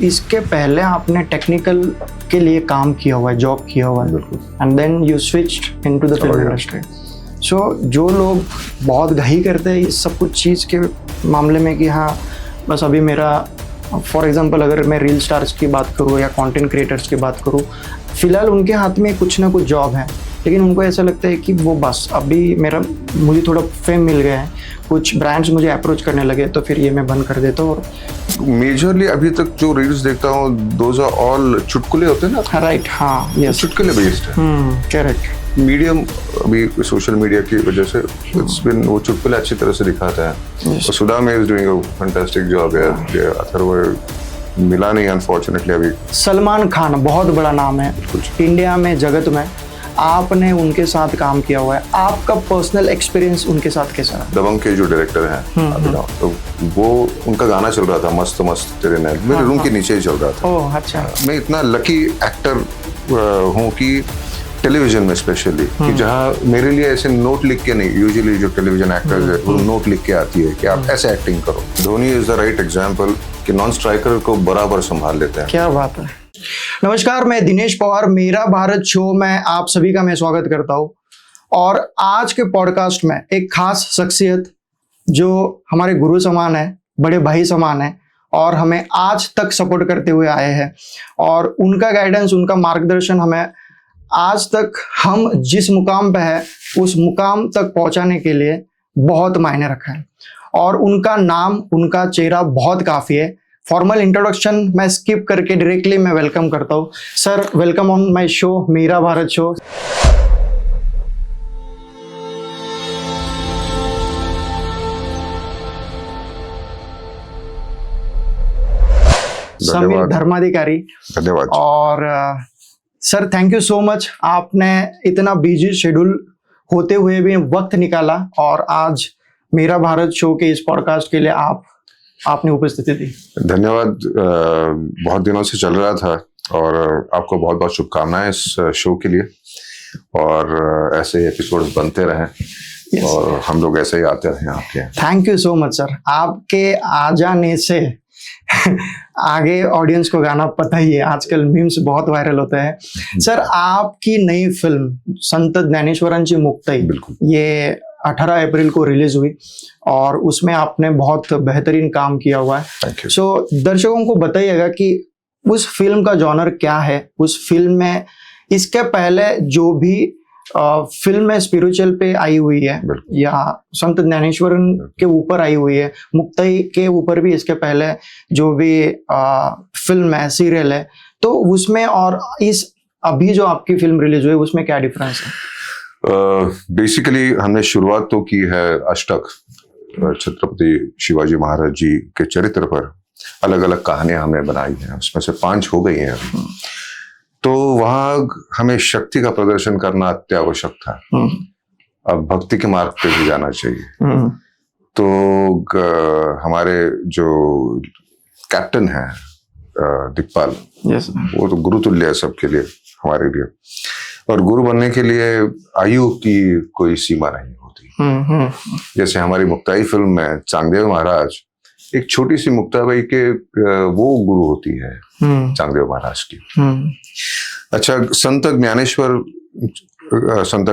इसके पहले आपने टेक्निकल के लिए काम किया हुआ है, जॉब किया हुआ है, and then you switched into the film industry. So जो लोग बहुत घाई करते हैं इस सब कुछ चीज़ के मामले में कि हाँ बस अभी मेरा, फॉर एग्जांपल अगर मैं रील स्टार्स की बात करूँ या कंटेंट क्रिएटर्स की बात करूँ, फिलहाल उनके हाथ में कुछ ना कुछ जॉब है, लेकिन उनको ऐसा लगता है कि वो बस अभी मुझे थोड़ा फेम मिल गया है, कुछ ब्रांड्स मुझे अप्रोच करने लगे तो फिर ये मैं बंद कर देता हूँ। और मेजरली अभी तक जो रील्स देखता हूँ दोज आर ऑल चुटकुले होते हैं ना। राइट, हाँ, यस, चुटकुले बेस्ड है। करेक्ट। मीडियम अभी सोशल मीडिया की वजह से इट्स बिन, वो चुटकुले अच्छी तरह से दिखाता है। और सुधा में is doing a fantastic job है। अथर्व मिला नहीं अनफॉर्चुनेटली अभी। सलमान खान बहुत बड़ा नाम है इंडिया में, जगत में, आपने उनके साथ काम किया हुआ है, आपका पर्सनल एक्सपीरियंस उनके साथ कैसा रहा? दबंग के जो डायरेक्टर हैं अभिनव, तो वो उनका गाना चल रहा था मस्त मस्त तेरे नैन, मेरे रूम के नीचे ही चल रहा था। ओह अच्छा। मैं इतना लकी एक्टर हूँ कि टेलीविजन में स्पेशली कि जहाँ मेरे लिए ऐसे नोट लिख के नहीं, यूजुअली जो टेलीविजन एक्टर्स है वो नोट लिख के आती है कि आप ऐसे एक्टिंग करो। Dhoni is the right example कि नॉन स्ट्राइकर को बराबर संभाल लेते हैं। क्या बात है। नमस्कार, मैं दिनेश पवार, मेरा भारत शो में आप सभी का मैं स्वागत करता हूँ। और आज के पॉडकास्ट में एक खास शख्सियत जो हमारे गुरु समान है, बड़े भाई समान है और हमें आज तक सपोर्ट करते हुए आए हैं, और उनका गाइडेंस, उनका मार्गदर्शन हमें आज तक हम जिस मुकाम पे है उस मुकाम तक पहुंचाने के लिए बहुत मायने रखा है। और उनका नाम, उनका चेहरा बहुत काफ़ी है। फॉर्मल इंट्रोडक्शन मैं स्किप करके डायरेक्टली मैं वेलकम करता हूँ। Sir, welcome on my show, मेरा भारत शो। समीर धर्माधिकारी। धन्यवाद। और sir, thank you so much, आपने इतना बिजी शेड्यूल होते हुए भी वक्त निकाला और आज मेरा भारत शो के इस पॉडकास्ट के लिए आपने उपस्थिति दी। धन्यवाद। बहुत दिनों से चल रहा था और आपको बहुत बहुत शुभकामनाएं इस शो के लिए, और ऐसे एपिसोड्स बनते रहें और हम लोग ऐसे ही आते रहें आपके। Thank you so much sir, आपके आ जाने से आगे ऑडियंस को गाना पता ही है, आजकल मीम्स बहुत वायरल होते हैं। सर, आपकी नई फिल्म संत ज्ञानेश्वरांची मुक्ताई, ये 18 अप्रैल को रिलीज हुई और उसमें आपने बहुत बेहतरीन काम किया हुआ है। सो दर्शकों को बताइएगा कि उस फिल्म का जॉनर क्या है, उस फिल्म में इसके पहले जो भी फिल्म में स्पिरिचुअल पे आई हुई है या संत ज्ञानेश्वरन के ऊपर आई हुई है, मुक्ताई के ऊपर भी इसके पहले जो भी फिल्म है, सीरियल है, तो उसमें और इस अभी जो आपकी फिल्म रिलीज हुई उसमें क्या डिफरेंस है? बेसिकली हमने शुरुआत तो की है अष्टक, छत्रपति शिवाजी महाराज जी के चरित्र पर अलग अलग कहानियां हमने बनाई हैं, उसमें से 5 हो गई हैं। तो वहां हमें शक्ति का प्रदर्शन करना अत्यावश्यक था। अब भक्ति के मार्ग पे भी जाना चाहिए। तो हमारे जो कैप्टन है दिक्पाल, वो तो गुरु तुल्य है सबके लिए, हमारे लिए। और गुरु बनने के लिए आयु की कोई सीमा नहीं होती। जैसे हमारी मुक्ताई फिल्म में चांगदेव महाराज, एक छोटी सी मुक्ताबाई के वो गुरु होती है चांगदेव महाराज की। अच्छा, संत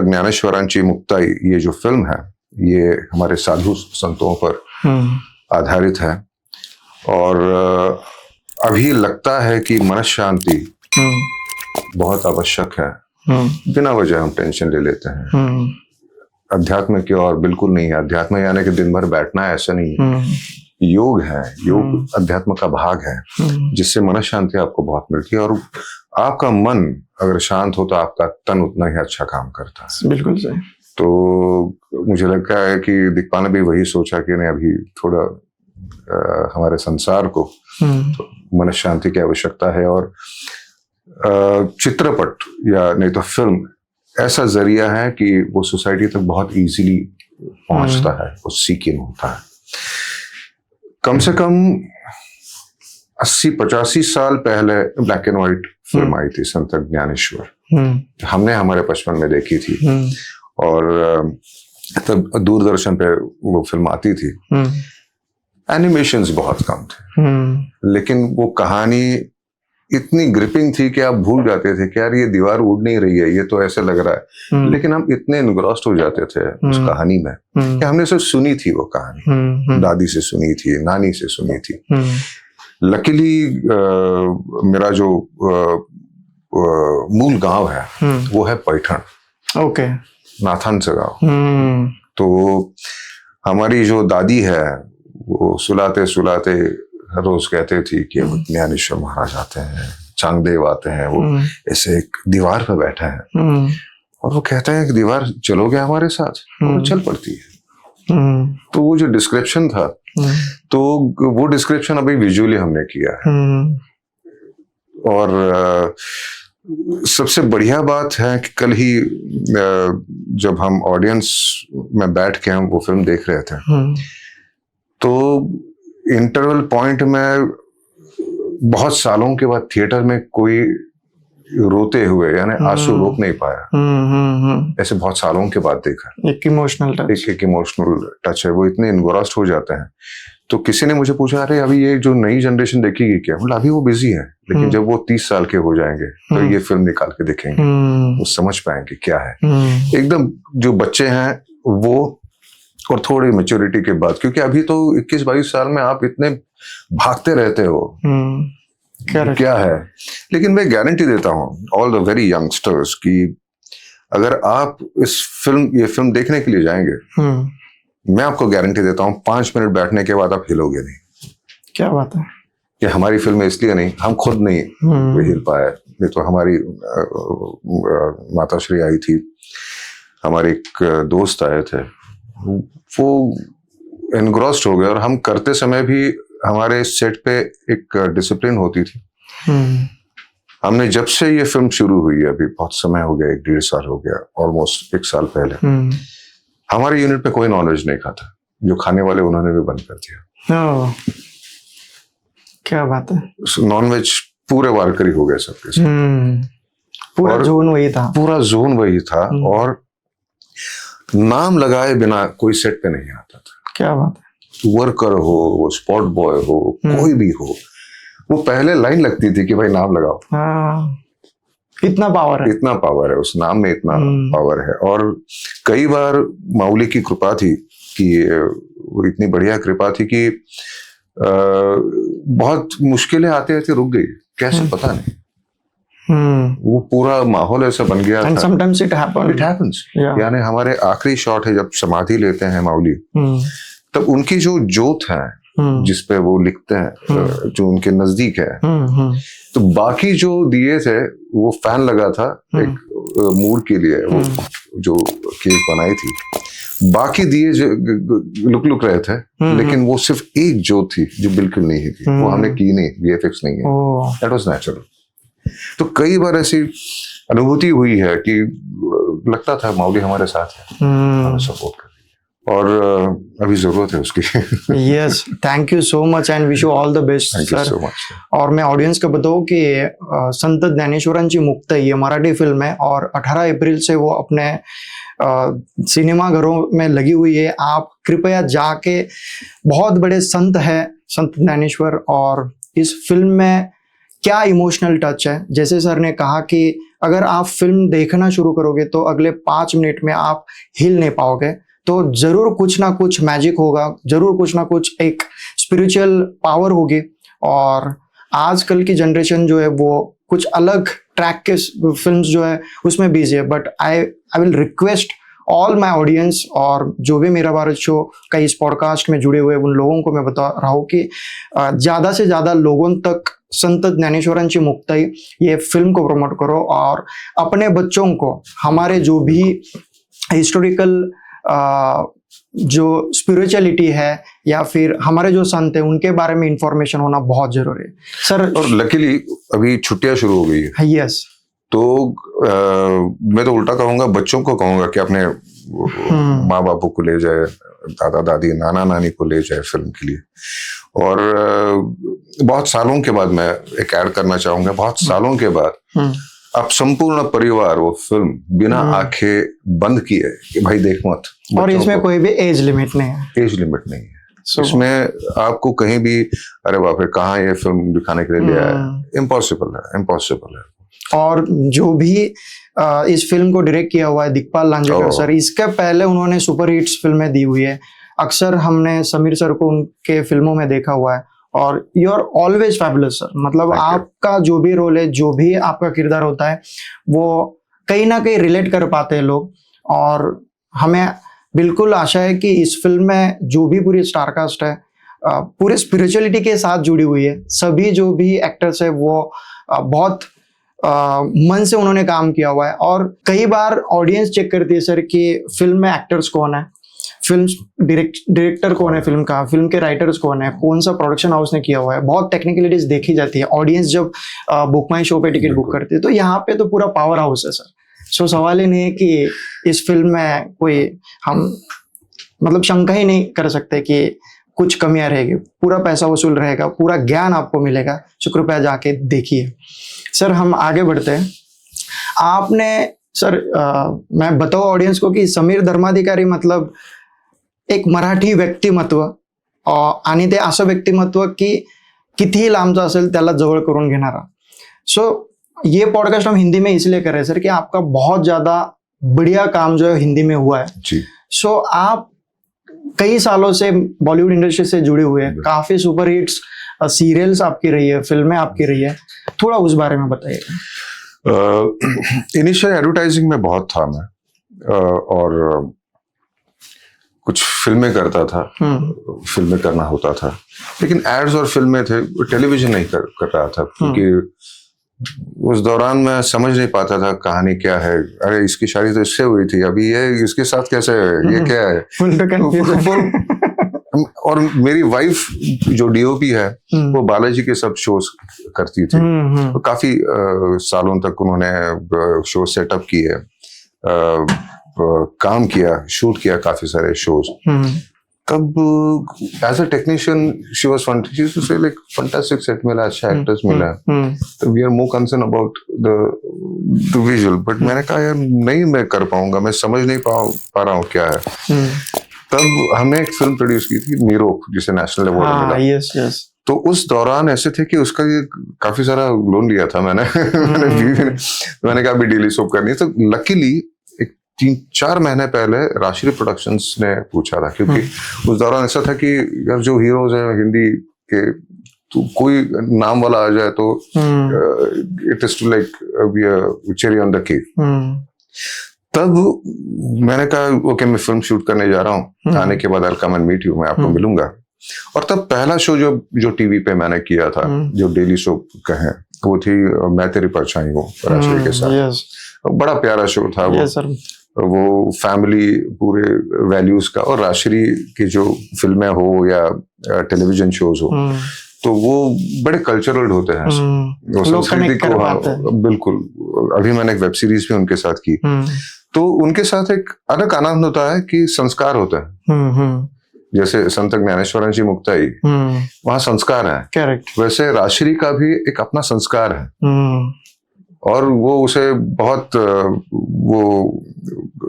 ज्ञानेश्वरांची मुक्ताई, ये जो फिल्म है ये हमारे साधु संतों पर आधारित है, और अभी लगता है कि मन शांति बहुत आवश्यक है। बिना वजह हम टेंशन ले लेते हैं। अध्यात्म की ओर बिल्कुल नहीं है। अध्यात्म यानी कि दिन भर बैठना है, ऐसा नहीं है। योग है, योग अध्यात्म का भाग है, जिससे मन शांति आपको बहुत मिलती है। और आपका मन अगर शांत हो तो आपका तन उतना ही अच्छा काम करता है। बिल्कुल सही। तो मुझे लगता है कि दिक्पाल ने भी वही सोचा कि नहीं, अभी थोड़ा हमारे संसार को तो मन शांति की आवश्यकता है, और चित्रपट या नहीं तो फिल्म ऐसा जरिया है कि वो सोसाइटी तक बहुत इजीली पहुंचता है, वो सीकिंग होता है। कम से कम 80-85 साल पहले ब्लैक एंड व्हाइट फिल्म आई थी संत ज्ञानेश्वर, हमने हमारे बचपन में देखी थी, और तब दूरदर्शन पे वो फिल्म आती थी। एनिमेशंस बहुत कम थे, लेकिन वो कहानी इतनी ग्रिपिंग थी कि आप भूल जाते थे कि यार ये दीवार उड़ नहीं रही है, ये तो ऐसे लग रहा है, लेकिन हम इतने इनग्रॉस्ड हो जाते थे उस कहानी में कि हमने सिर्फ सुनी थी वो कहानी, दादी से सुनी थी, नानी से सुनी थी। लकीली मेरा जो मूल गांव है वो है पैठण, ओके, नाथन से गाँव। तो हमारी जो दादी है वो सुलाते सुलाते हर रोज कहते थी कि ज्ञानेश्वर महाराज आते हैं, चांगदेव आते हैं, वो ऐसे एक दीवार पर बैठा है और वो कहते हैं कि दीवार चलोगे हमारे साथ, और चल पड़ती है। तो वो जो डिस्क्रिप्शन था, तो वो डिस्क्रिप्शन अभी विजुअली हमने किया है। और सबसे बढ़िया बात है कि कल ही जब हम ऑडियंस में बैठ के हम वो फिल्म देख रहे थे, तो इंटरवल पॉइंट में बहुत सालों के बाद थिएटर में कोई रोते हुए यानी आंसू रोक नहीं पाया। ऐसे बहुत सालों के बाद देखा। एक इमोशनल टच, एक इमोशनल टच है, वो इतने इन्गोरास्ड हो जाते हैं। तो किसी ने मुझे पूछा, अरे अभी ये जो नई जनरेशन देखेगी क्या? मतलब अभी वो बिजी है, लेकिन जब वो 30 साल के हो जाएंगे तो ये फिल्म निकाल के देखेंगे, वो समझ पाएंगे क्या है। एकदम जो बच्चे हैं वो, और थोड़ी मैच्योरिटी के बाद, क्योंकि अभी तो 21-22 साल में आप इतने भागते रहते हो, क्या है। लेकिन मैं गारंटी देता हूँ ऑल द वेरी यंगस्टर्स कि अगर आप ये फिल्म देखने के लिए जाएंगे, मैं आपको गारंटी देता हूँ 5 मिनट बैठने के बाद आप हिलोगे नहीं। क्या बात है। कि हमारी फिल्म इसलिए नहीं, हम खुद नहीं हिल पाए, नहीं तो हमारी माताश्री आई थी, हमारे एक दोस्त आए थे, वो एनग्रॉस्ड हो गए। और हम करते समय भी हमारे सेट पे एक डिसिप्लिन होती थी। हमने जब से ये फिल्म शुरू हुई है, अभी बहुत समय हो गया, 1-1.5 साल हो गया, ऑलमोस्ट 1 साल पहले, हमारे यूनिट पे कोई नॉनवेज नहीं खाता। जो खाने वाले उन्होंने भी बंद कर दिया। क्या बात है। नॉनवेज पूरे वारकरी हो गए सबके साथ। पूरा जोन वही था, पूरा जोन वही था। और नाम लगाए बिना कोई सेट पे नहीं आता था। क्या बात है। वर्कर हो, वो स्पॉट बॉय हो, कोई भी हो, वो पहले लाइन लगती थी कि भाई नाम लगाओ। इतना पावर है, इतना पावर है उस नाम में, इतना पावर है। और कई बार माउली की कृपा थी कि वो इतनी बढ़िया कृपा थी कि बहुत मुश्किलें आते आते रुक गई, कैसे पता नहीं। वो पूरा माहौल ऐसा बन गया था। sometimes it happens. यानी हमारे आखिरी शॉट है जब समाधि लेते हैं माउली, तब उनकी जो जोत है जिसपे वो लिखते हैं, जो उनके नजदीक है, तो बाकी जो दिए थे वो फैन लगा था एक मूड के लिए, वो जो केक बनाई थी, बाकी दिए लुक रहे थे, लेकिन वो सिर्फ एक जोत थी जो बिल्कुल नहीं थी। वो हमने की नहीं, VFX नहीं है, दैट वाज नेचुरल। तो कई बार ऐसी अनुभूति हुई है कि लगता था माउली हमारे साथ है, हमें सपोर्ट कर रही है, और अभी जरूरत है उसकी। Yes, thank you so much and wish you all the best sir. और मैं ऑडियंस को बताऊं कि संत ज्ञानेश्वरांची मुक्ताई ये मराठी फिल्म है और 18 अप्रैल से वो अपने सिनेमा घरों में लगी हुई है। आप कृपया जाके, बहुत बड़े संत है संत ज्ञानेश्वर, और इस फिल्म में क्या इमोशनल टच है। जैसे सर ने कहा कि अगर आप फिल्म देखना शुरू करोगे तो अगले 5 मिनट में आप हिल नहीं पाओगे, तो जरूर कुछ ना कुछ मैजिक होगा, जरूर कुछ ना कुछ एक स्पिरिचुअल पावर होगी। और आजकल की जनरेशन जो है वो कुछ अलग ट्रैक के फिल्म्स जो है उसमें बिजी है। But I will request all my audience, और जो भी मेरा भारत शो का इस पॉडकास्ट में जुड़े हुए उन लोगों को मैं बता रहा हूँ कि ज़्यादा से ज़्यादा लोगों तक संत ज्ञानेश्वरांची मुक्ताई ये फिल्म को प्रमोट करो, और अपने बच्चों को हमारे जो भी हिस्टोरिकल जो स्पिरिचुअलिटी है या फिर हमारे जो संत है उनके बारे में इंफॉर्मेशन होना बहुत जरूरी है सर। और लकीली अभी छुट्टियां शुरू हो गई है। यस, तो मैं तो उल्टा कहूंगा, बच्चों को कहूंगा कि अपने माँ बापू को ले जाए, दादा दादी नाना नानी को ले जाए फिल्म के लिए। और बहुत सालों के बाद मैं एक ऐड करना चाहूंगा, बहुत सालों के बाद अब संपूर्ण परिवार वो फिल्म बिना आंखें बंद किए कि भाई देख मत। और इसमें कोई भी एज लिमिट नहीं है। एज लिमिट नहीं है। So- इसमें आपको कहीं भी अरे बाप रे कहाँ ये फिल्म दिखाने के लिए लिया है, इम्पॉसिबल है। और जो भी इस फिल्म को डायरेक्ट किया हुआ है दिग्पाल लांजेकर सर, इसके पहले उन्होंने सुपर हिट्स फिल्में दी हुई है। अक्सर हमने समीर सर को उनके फिल्मों में देखा हुआ है और you are always fabulous sir. मतलब Thank you. आपका जो भी रोल है, जो भी आपका किरदार होता है, वो कहीं ना कहीं रिलेट कर पाते हैं लोग। और हमें बिल्कुल आशा है कि इस फिल्म में जो भी पूरी स्टारकास्ट है पूरे स्पिरिचुअलिटी के साथ जुड़ी हुई है। सभी जो भी एक्टर्स है वो बहुत मन से उन्होंने काम किया हुआ है। और कई बार ऑडियंस चेक करती है सर कि फिल्म में एक्टर्स कौन है, फिल्म डायरेक्टर कौन है, फिल्म का, फिल्म के राइटर्स कौन है, कौन सा प्रोडक्शन हाउस ने किया हुआ है। बहुत टेक्निकलिटीज देखी जाती है ऑडियंस जब बुक माई शो पे टिकट बुक करती है। तो यहाँ पे तो पूरा पावर हाउस है सर। सो सवाल ही नहीं है कि इस फिल्म में कोई हम मतलब शंका ही नहीं कर सकते कि कुछ कमियां रहेगी। पूरा पैसा वसूल रहेगा, पूरा ज्ञान आपको मिलेगा। तो कृपया जाके देखिए। सर हम आगे बढ़ते हैं। आपने सर मैं बताऊं ऑडियंस को कि समीर धर्माधिकारी मतलब एक मराठी व्यक्तिमत्व आणि ते असं व्यक्तिमत्व की कितीही लांबचं असेल त्याला जवळ करून घेणारा। सो ये पॉडकास्ट हम हिंदी में इसलिए कर रहे हैं सर कि आपका बहुत ज्यादा बढ़िया काम जो है हिंदी में हुआ है जी। सो आप कई सालों से बॉलीवुड इंडस्ट्री से जुड़े हुए हैं, काफी सुपर हिट्स सीरियल्स आपकी रही है, फिल्में आपकी रही है, थोड़ा उस बारे में बताइए। इनिशियल एडवर्टाइजिंग में बहुत था मैं, और कुछ फिल्में करता था, फिल्में करना होता था, लेकिन एड्स और फिल्में थे, टेलीविजन नहीं कर रहा था, क्योंकि उस दौरान मैं समझ नहीं पाता था कहानी क्या है। अरे इसकी शादी तो इससे हुई थी, अभी ये इसके साथ कैसे है, ये क्या है, और मेरी वाइफ जो डीओपी है वो बालाजी के सब शोज करती थी, तो काफी सालों तक उन्होंने शो सेटअप किए, काम किया, शूट किया काफी सारे शोज। तब as a technician she was fun, she used to say like fantastic set मिला, अच्छा एक्टर्स मिला, तो we are more concern about the visual. But मैंने कहा यार नहीं मैं कर पाऊंगा, मैं समझ नहीं पा रहा हूँ क्या है। तब हमने एक फिल्म प्रोड्यूस की थी मीरो, जिसे नेशनल अवार्ड मिला। Yes yes. तो उस दौरान ऐसे थे कि उसका ये काफी सारा लोन लिया था मैंने मैंने कहा अभी डेली सोप करनी है। तो लकीली 3-4 महीने पहले राष्ट्रीय प्रोडक्शंस ने पूछा था, क्योंकि उस दौरान ऐसा था कि यार जो हीरोज हैं हिंदी के, तो कोई नाम वाला आ जाए तो it is to like cherry on the cake. तब मैंने कहा ओके मैं फिल्म शूट करने जा रहा हूँ, आने के बाद I will come and meet you, मैं आपको मिलूंगा। और तब पहला शो जो टीवी पे मैंने किया था, जो डेली शो कहें, वो थी मैं तेरी परछाई हूँ राष्ट्रीय के साथ। बड़ा प्यारा शो था वो फैमिली पूरे वैल्यूज का, और राष्ट्रीय की जो फिल्में हो या टेलीविजन शोज हो तो वो बड़े कल्चरल होते हैं, वो संस्कृति को। हाँ, बिल्कुल। अभी मैंने एक वेब सीरीज भी उनके साथ की, तो उनके साथ एक अलग आनंद होता है कि संस्कार होता है। जैसे संत ज्ञानेश्वरन जी मुक्ताई, वहाँ संस्कार है, करेक्ट, वैसे राष्ट्रीय का भी एक अपना संस्कार है, और वो उसे बहुत वो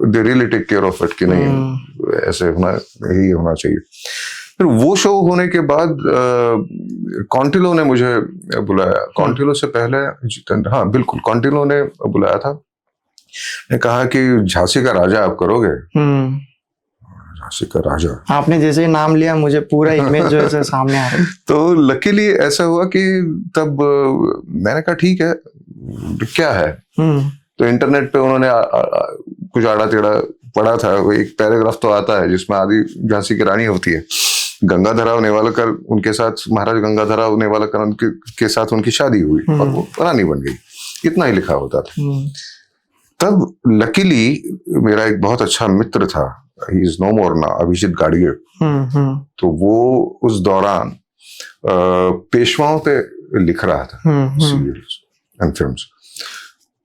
they really take care of it कि नहीं ऐसे ही होना चाहिए। फिर वो शो होने के बाद कॉन्टिलो ने मुझे बुलाया। कॉन्टिलो से पहले, हाँ बिल्कुल, कॉन्टिलो ने बुलाया था, ने कहा कि झांसी का राजा आप करोगे। झांसी का राजा, आपने जैसे ही नाम लिया मुझे पूरा इमेज जो है सामने आ रहा है। तो लकीली ऐसा हुआ कि तब मैंने कहा ठीक है क्या है। तो इंटरनेट पे उन्होंने कुछ आड़ा टेढ़ा पढ़ा था, एक पैराग्राफ तो आता है जिसमें आदि झांसी की रानी होती है, गंगाधरराव नेवालकर उनके साथ, महाराज गंगाधरराव नेवालकर के साथ उनकी शादी हुई और वो रानी बन गई, इतना ही लिखा होता था। तब लकीली मेरा एक बहुत अच्छा मित्र था, he is no more now, Abhijit गाड़िये, तो वो उस दौरान पेशवाओं पे लिख रहा था सीरियल्स एंड फिल्म्स।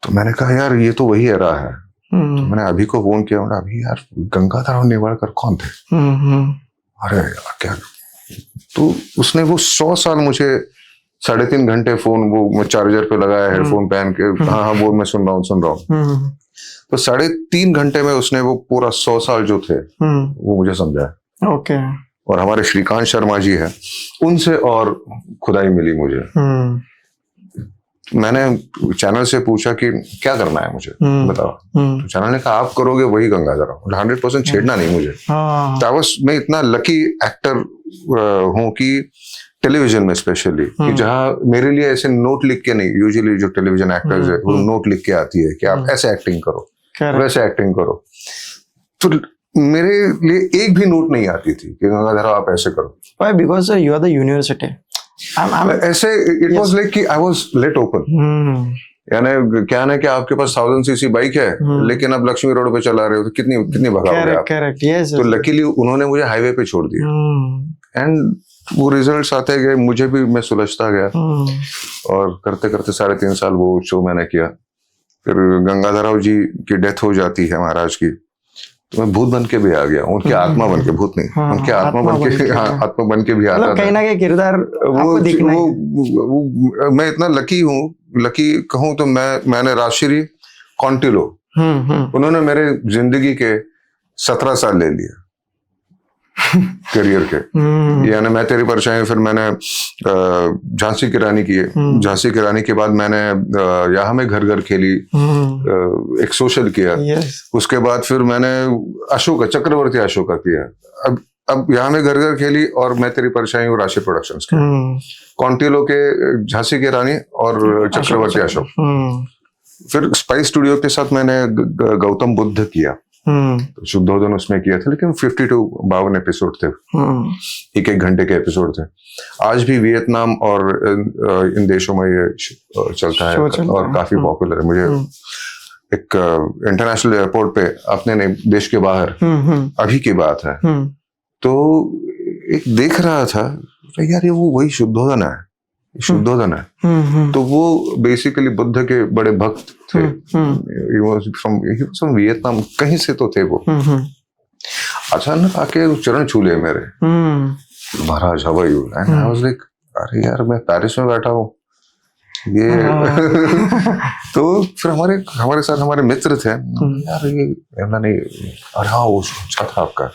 तो मैंने कहा यार ये तो वही एरा है। तो मैंने अभी को फोन किया, मैंने अभी यार गंगाधरराव नेवालकर कौन थे? अरे यार क्या। तो उसने वो 100 साल मुझे 3.5 घंटे फोन, वो मैं चार्जर पे लगाया, हेडफोन पहन के, हाँ बोल मैं सुन रहा हूँ। तो 3.5 घंटे में उसने वो पूरा 100 साल जो थे वो मुझे समझाया। ओके। और हमारे श्रीकांत शर्मा जी हैं, उनसे और खुदाई मिली मुझे। मैंने चैनल से पूछा कि क्या करना है मुझे, बताओ। तो चैनल ने कहा आप करोगे वही गंगाधर। 100% छेड़ना नहीं मुझे। मैं इतना लकी एक्टर हूँ कि टेलीविजन में स्पेशली कि जहाँ मेरे लिए ऐसे नोट लिख के नहीं, यूजुअली जो टेलीविजन एक्टर्स है वो नोट लिख के आती है कि आप ऐसे एक्टिंग करो, वैसे एक्टिंग करो। तो मेरे लिए एक भी नोट नहीं आती थी कि गंगाधर आप ऐसे करो। Why? Because you are the university. ऐसे इट वाज लाइक कि आई वाज लेट ओपन। यानी क्या ना कि आपके पास 1000 सीसी बाइक है लेकिन आप लक्ष्मी रोड पे चला रहे हो तो कितनी भगाओगे आप। Correct yes. तो लकीली उन्होंने मुझे हाईवे पे छोड़ दिया एंड वो रिजल्ट्स आते गए, मुझे भी मैं सुलझता गया और करते करते 3.5 साल वो शो मैंने किया। फिर गंगाधर राव जी की डेथ हो जाती है महाराज की, तो मैं भूत बन के भी आ गया, उनकी आत्मा बन के, भूत नहीं, उनकी आत्मा बन के भी आता था। कहीं ना कहीं किरदार आपको दिखना है। वो मैं इतना लकी कहूँ तो मैंने राजश्री कॉन्टिलो, उन्होंने मेरे जिंदगी के 17 साल ले लिए करियर के। यानी मैं तेरी परछाई, फिर मैंने झांसी की रानी की, झांसी की रानी के बाद मैंने यहाँ में घर घर खेली, एक सोशल किया। उसके बाद फिर मैंने अशोका, चक्रवर्ती अशोका किया। अब यहाँ में घर घर खेली और मैं तेरी परछाई और राशि प्रोडक्शंस के, कॉन्टिलो के झांसी की रानी और चक्रवर्ती अशोक। फिर स्पाइस स्टूडियो के साथ मैंने गौतम बुद्ध किया, तो शुद्धोदन उसमें किया था, लेकिन 52 एपिसोड थे, 1 घंटे के एपिसोड थे। आज भी वियतनाम और इन देशों में ये चलता है और काफी पॉपुलर है। मुझे एक इंटरनेशनल एयरपोर्ट पे, अपने नहीं देश के बाहर, अभी की बात है, तो एक देख रहा था यार ये वो वही शुद्धोदन है, शुद्धोदन है। तो वो बेसिकली बुद्ध के बड़े भक्त थे, फ्रॉम वियतनाम, कहीं से तो थे वो। अचानक आके चरण छू ले मेरे, महाराज how are you, and I was like अरे यार मैं पेरिस में बैठा हूँ ये। तो फिर हमारे साथ हमारे मित्र थे, यार ये मैंने, अरे हाँ वो अच्छा था आपका,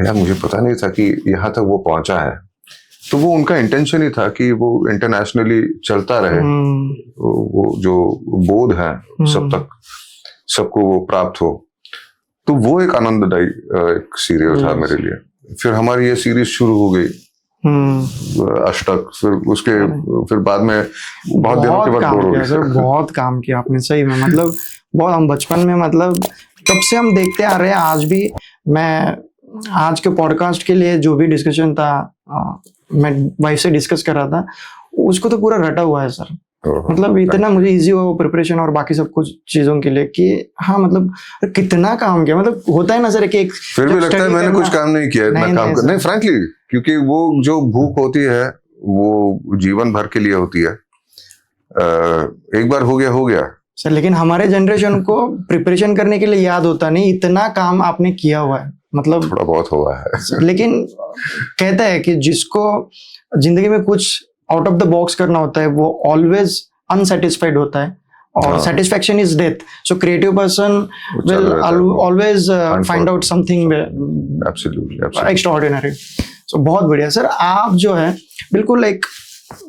यार मुझे पता नहीं था कि यहाँ तक वो पहुंचा है। तो वो उनका इंटेंशन ही था कि वो इंटरनेशनली चलता रहे, वो जो बोध है सब तक सबको वो प्राप्त हो। तो वो एक आनंददायी एक सीरियल था मेरे लिए। फिर हमारी ये सीरीज शुरू हो गई अष्टक, फिर बाद में बहुत दिनों के बाद बोर हो गए। सर बहुत काम किया आपने सही में, मतलब बहुत, हम बचपन में, मतलब तब से हम देखते आ रहे हैं। आज भी मैं आज के पॉडकास्ट के लिए जो भी डिस्कशन था, मैं वाइफ से डिस्कस कर रहा था, उसको तो पूरा रटा हुआ है सर। मतलब इतना मुझे इजी हुआ वो प्रिपरेशन और बाकी सब कुछ चीजों के लिए कि हाँ मतलब कितना काम किया। मतलब होता है ना सर कि एक फिर भी लगता है मैंने कुछ काम नहीं किया, इतना काम नहीं फ्रैंकली, क्योंकि वो जो भूख होती है वो जीवन भर के लिए होती है। एक बार हो गया सर, लेकिन हमारे जनरेशन को प्रिपरेशन करने के लिए याद होता नहीं, इतना काम आपने किया हुआ है, मतलब थोड़ा बहुत हुआ है। लेकिन कहता है कि जिसको जिंदगी में कुछ आउट ऑफ द बॉक्स करना होता है वो ऑलवेज अनसेटिस्फाइड होता है, और satisfaction is death. So creative person will always find out something extraordinary. So बहुत बढ़िया सर, आप जो है बिल्कुल एक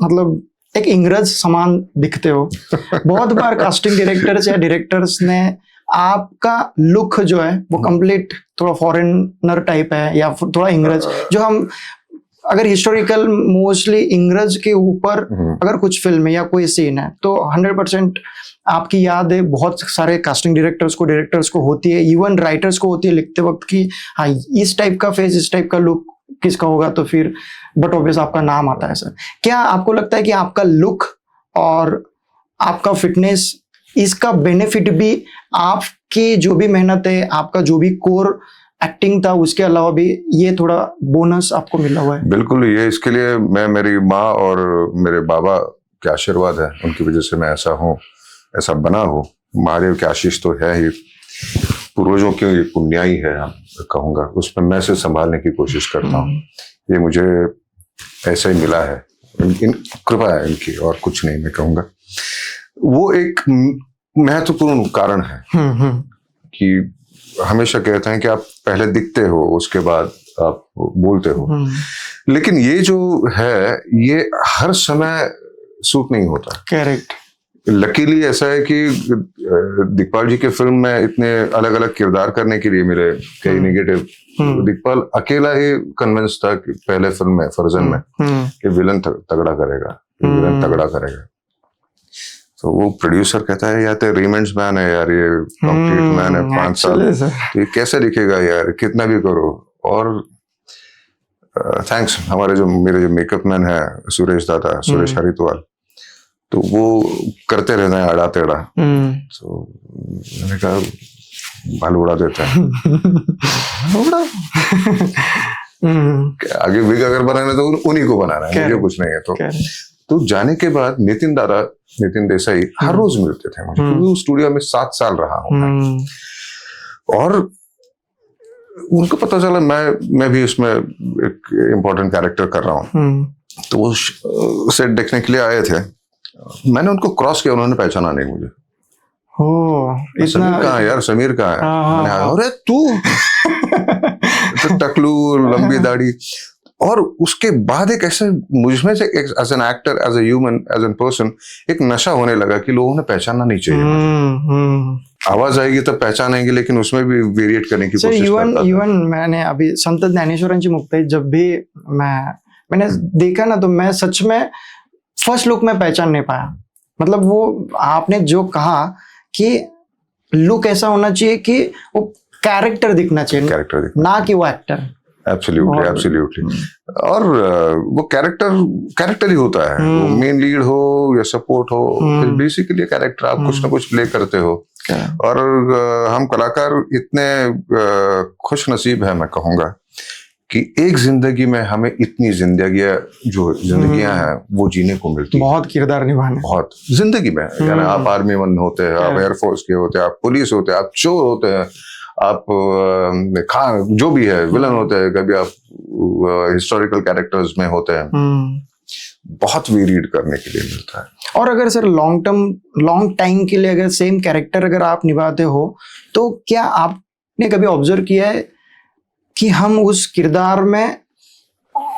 मतलब एक इंग्रज समान दिखते हो। बहुत बार कास्टिंग डायरेक्टर्स या डायरेक्टर्स ने आपका लुक जो है वो कंप्लीट थोड़ा फॉरेनर टाइप है या थोड़ा इंग्रज, जो हम अगर हिस्टोरिकल मोस्टली इंग्रज के ऊपर अगर कुछ फिल्म है या कोई सीन है तो 100% आपकी याद है बहुत सारे कास्टिंग डायरेक्टर्स को होती है, इवन राइटर्स को होती है लिखते वक्त कि हाँ इस टाइप का फेस, इस टाइप का लुक किसका होगा, तो फिर बट ऑब्वियस आपका नाम आता है सर। क्या आपको लगता है कि आपका लुक और आपका फिटनेस, इसका बेनिफिट भी आपकी जो भी मेहनत है, आपका जो भी कोर एक्टिंग था, उसके अलावा भी ये थोड़ा बोनस आपको मिला हुआ है? बिल्कुल, ये इसके लिए मैं, मेरी माँ और मेरे बाबा के आशीर्वाद है, उनकी वजह से मैं ऐसा हूँ, ऐसा बना हूँ। महादेव की आशीष तो है ही, पूर्वजों की पुण्याई है कहूँगा, उसमें मैं से संभालने की कोशिश करता हूँ। ये मुझे ऐसा ही मिला है, इन कृपा है इनकी, और कुछ नहीं मैं कहूँगा। वो एक महत्वपूर्ण कारण है कि हमेशा कहते हैं कि आप पहले दिखते हो, उसके बाद आप बोलते हो, लेकिन ये जो है ये हर समय सूट नहीं होता। करेक्ट। लकीली ऐसा है कि दिखपाल जी के फिल्म में इतने अलग अलग किरदार करने के लिए मिले, कई नेगेटिव। दिखपाल अकेला ही कन्विंस था कि पहले फिल्म में फर्जन में कि विलन तगड़ा करेगा, विलन तगड़ा करेगा। तो वो प्रोड्यूसर कहता है यार रीमेंट्स मैन है यार, ये कंप्लीट मैन है 5 साल, तो ये कैसे दिखेगा यार, कितना भी करो। और थैंक्स हमारे जो मेरे जो मेकअप मैन है सुरेश दादा, सुरेश हरिद्वार, तो वो करते रहते हैं आड़ा टेढ़ा। तो मैंने कहा बाल उड़ा देता है आगे विग अगर बनाना तो उन्हीं को बनाना है, मुझे कुछ नहीं है। तो जाने के बाद नितिन देसाई हर रोज मिलते थे मुझे, क्योंकि उस स्टूडियो में 7 साल रहा हूँ और उनको पता चला मैं भी उसमें एक इम्पोर्टेंट कैरेक्टर कर रहा हूँ। तो वो सेट देखने के लिए आए थे, मैंने उनको क्रॉस किया, उन्होंने पहचाना नहीं मुझे। समीर कहाँ है यार, समीर कहाँ है? मैंने कहा अरे तू टकलू लंबी दाढ़ी। और उसके बाद एक ऐसे मुझमें से as an actor, as a human, as an person एक नशा होने लगा कि लोगों ने पहचानना नहीं चाहिए। आवाज आएगी तब पहचानेंगे, लेकिन उसमें भी वेरिएट करने की कोशिश करता था। इवन मैंने अभी संत ज्ञानेश्वरांची मुक्ताई जब भी मैंने देखा ना, तो मैं सच में फर्स्ट लुक में पहचान नहीं पाया। मतलब वो आपने जो कहा कि लुक ऐसा होना चाहिए कि वो कैरेक्टर दिखना चाहिए, ना कि वो एक्टर। एब्सोल्युटली। और वो कैरेक्टर ही होता है, वो मेन लीड हो या सपोर्ट हो, बेसिकली कैरेक्टर आप कुछ ना कुछ प्ले करते हो। और हम कलाकार इतने खुश नसीब है, मैं कहूँगा कि एक जिंदगी में हमें इतनी जिंदगियां हैं वो जीने को मिलती है। बहुत किरदार निभाने, बहुत जिंदगी में। यानी आप आर्मी मैन होते हैं, आप एयरफोर्स के होते हैं, आप पुलिस होते हैं, आप चोर होते हैं, आप जो भी है विलन होते हैं, कभी आप हिस्टोरिकल कैरेक्टर्स में होते हैं। बहुत वेरिएट करने के लिए मिलता है। और अगर सर लॉन्ग टाइम के लिए अगर सेम कैरेक्टर अगर आप निभाते हो, तो क्या आपने कभी ऑब्जर्व किया है कि हम उस किरदार में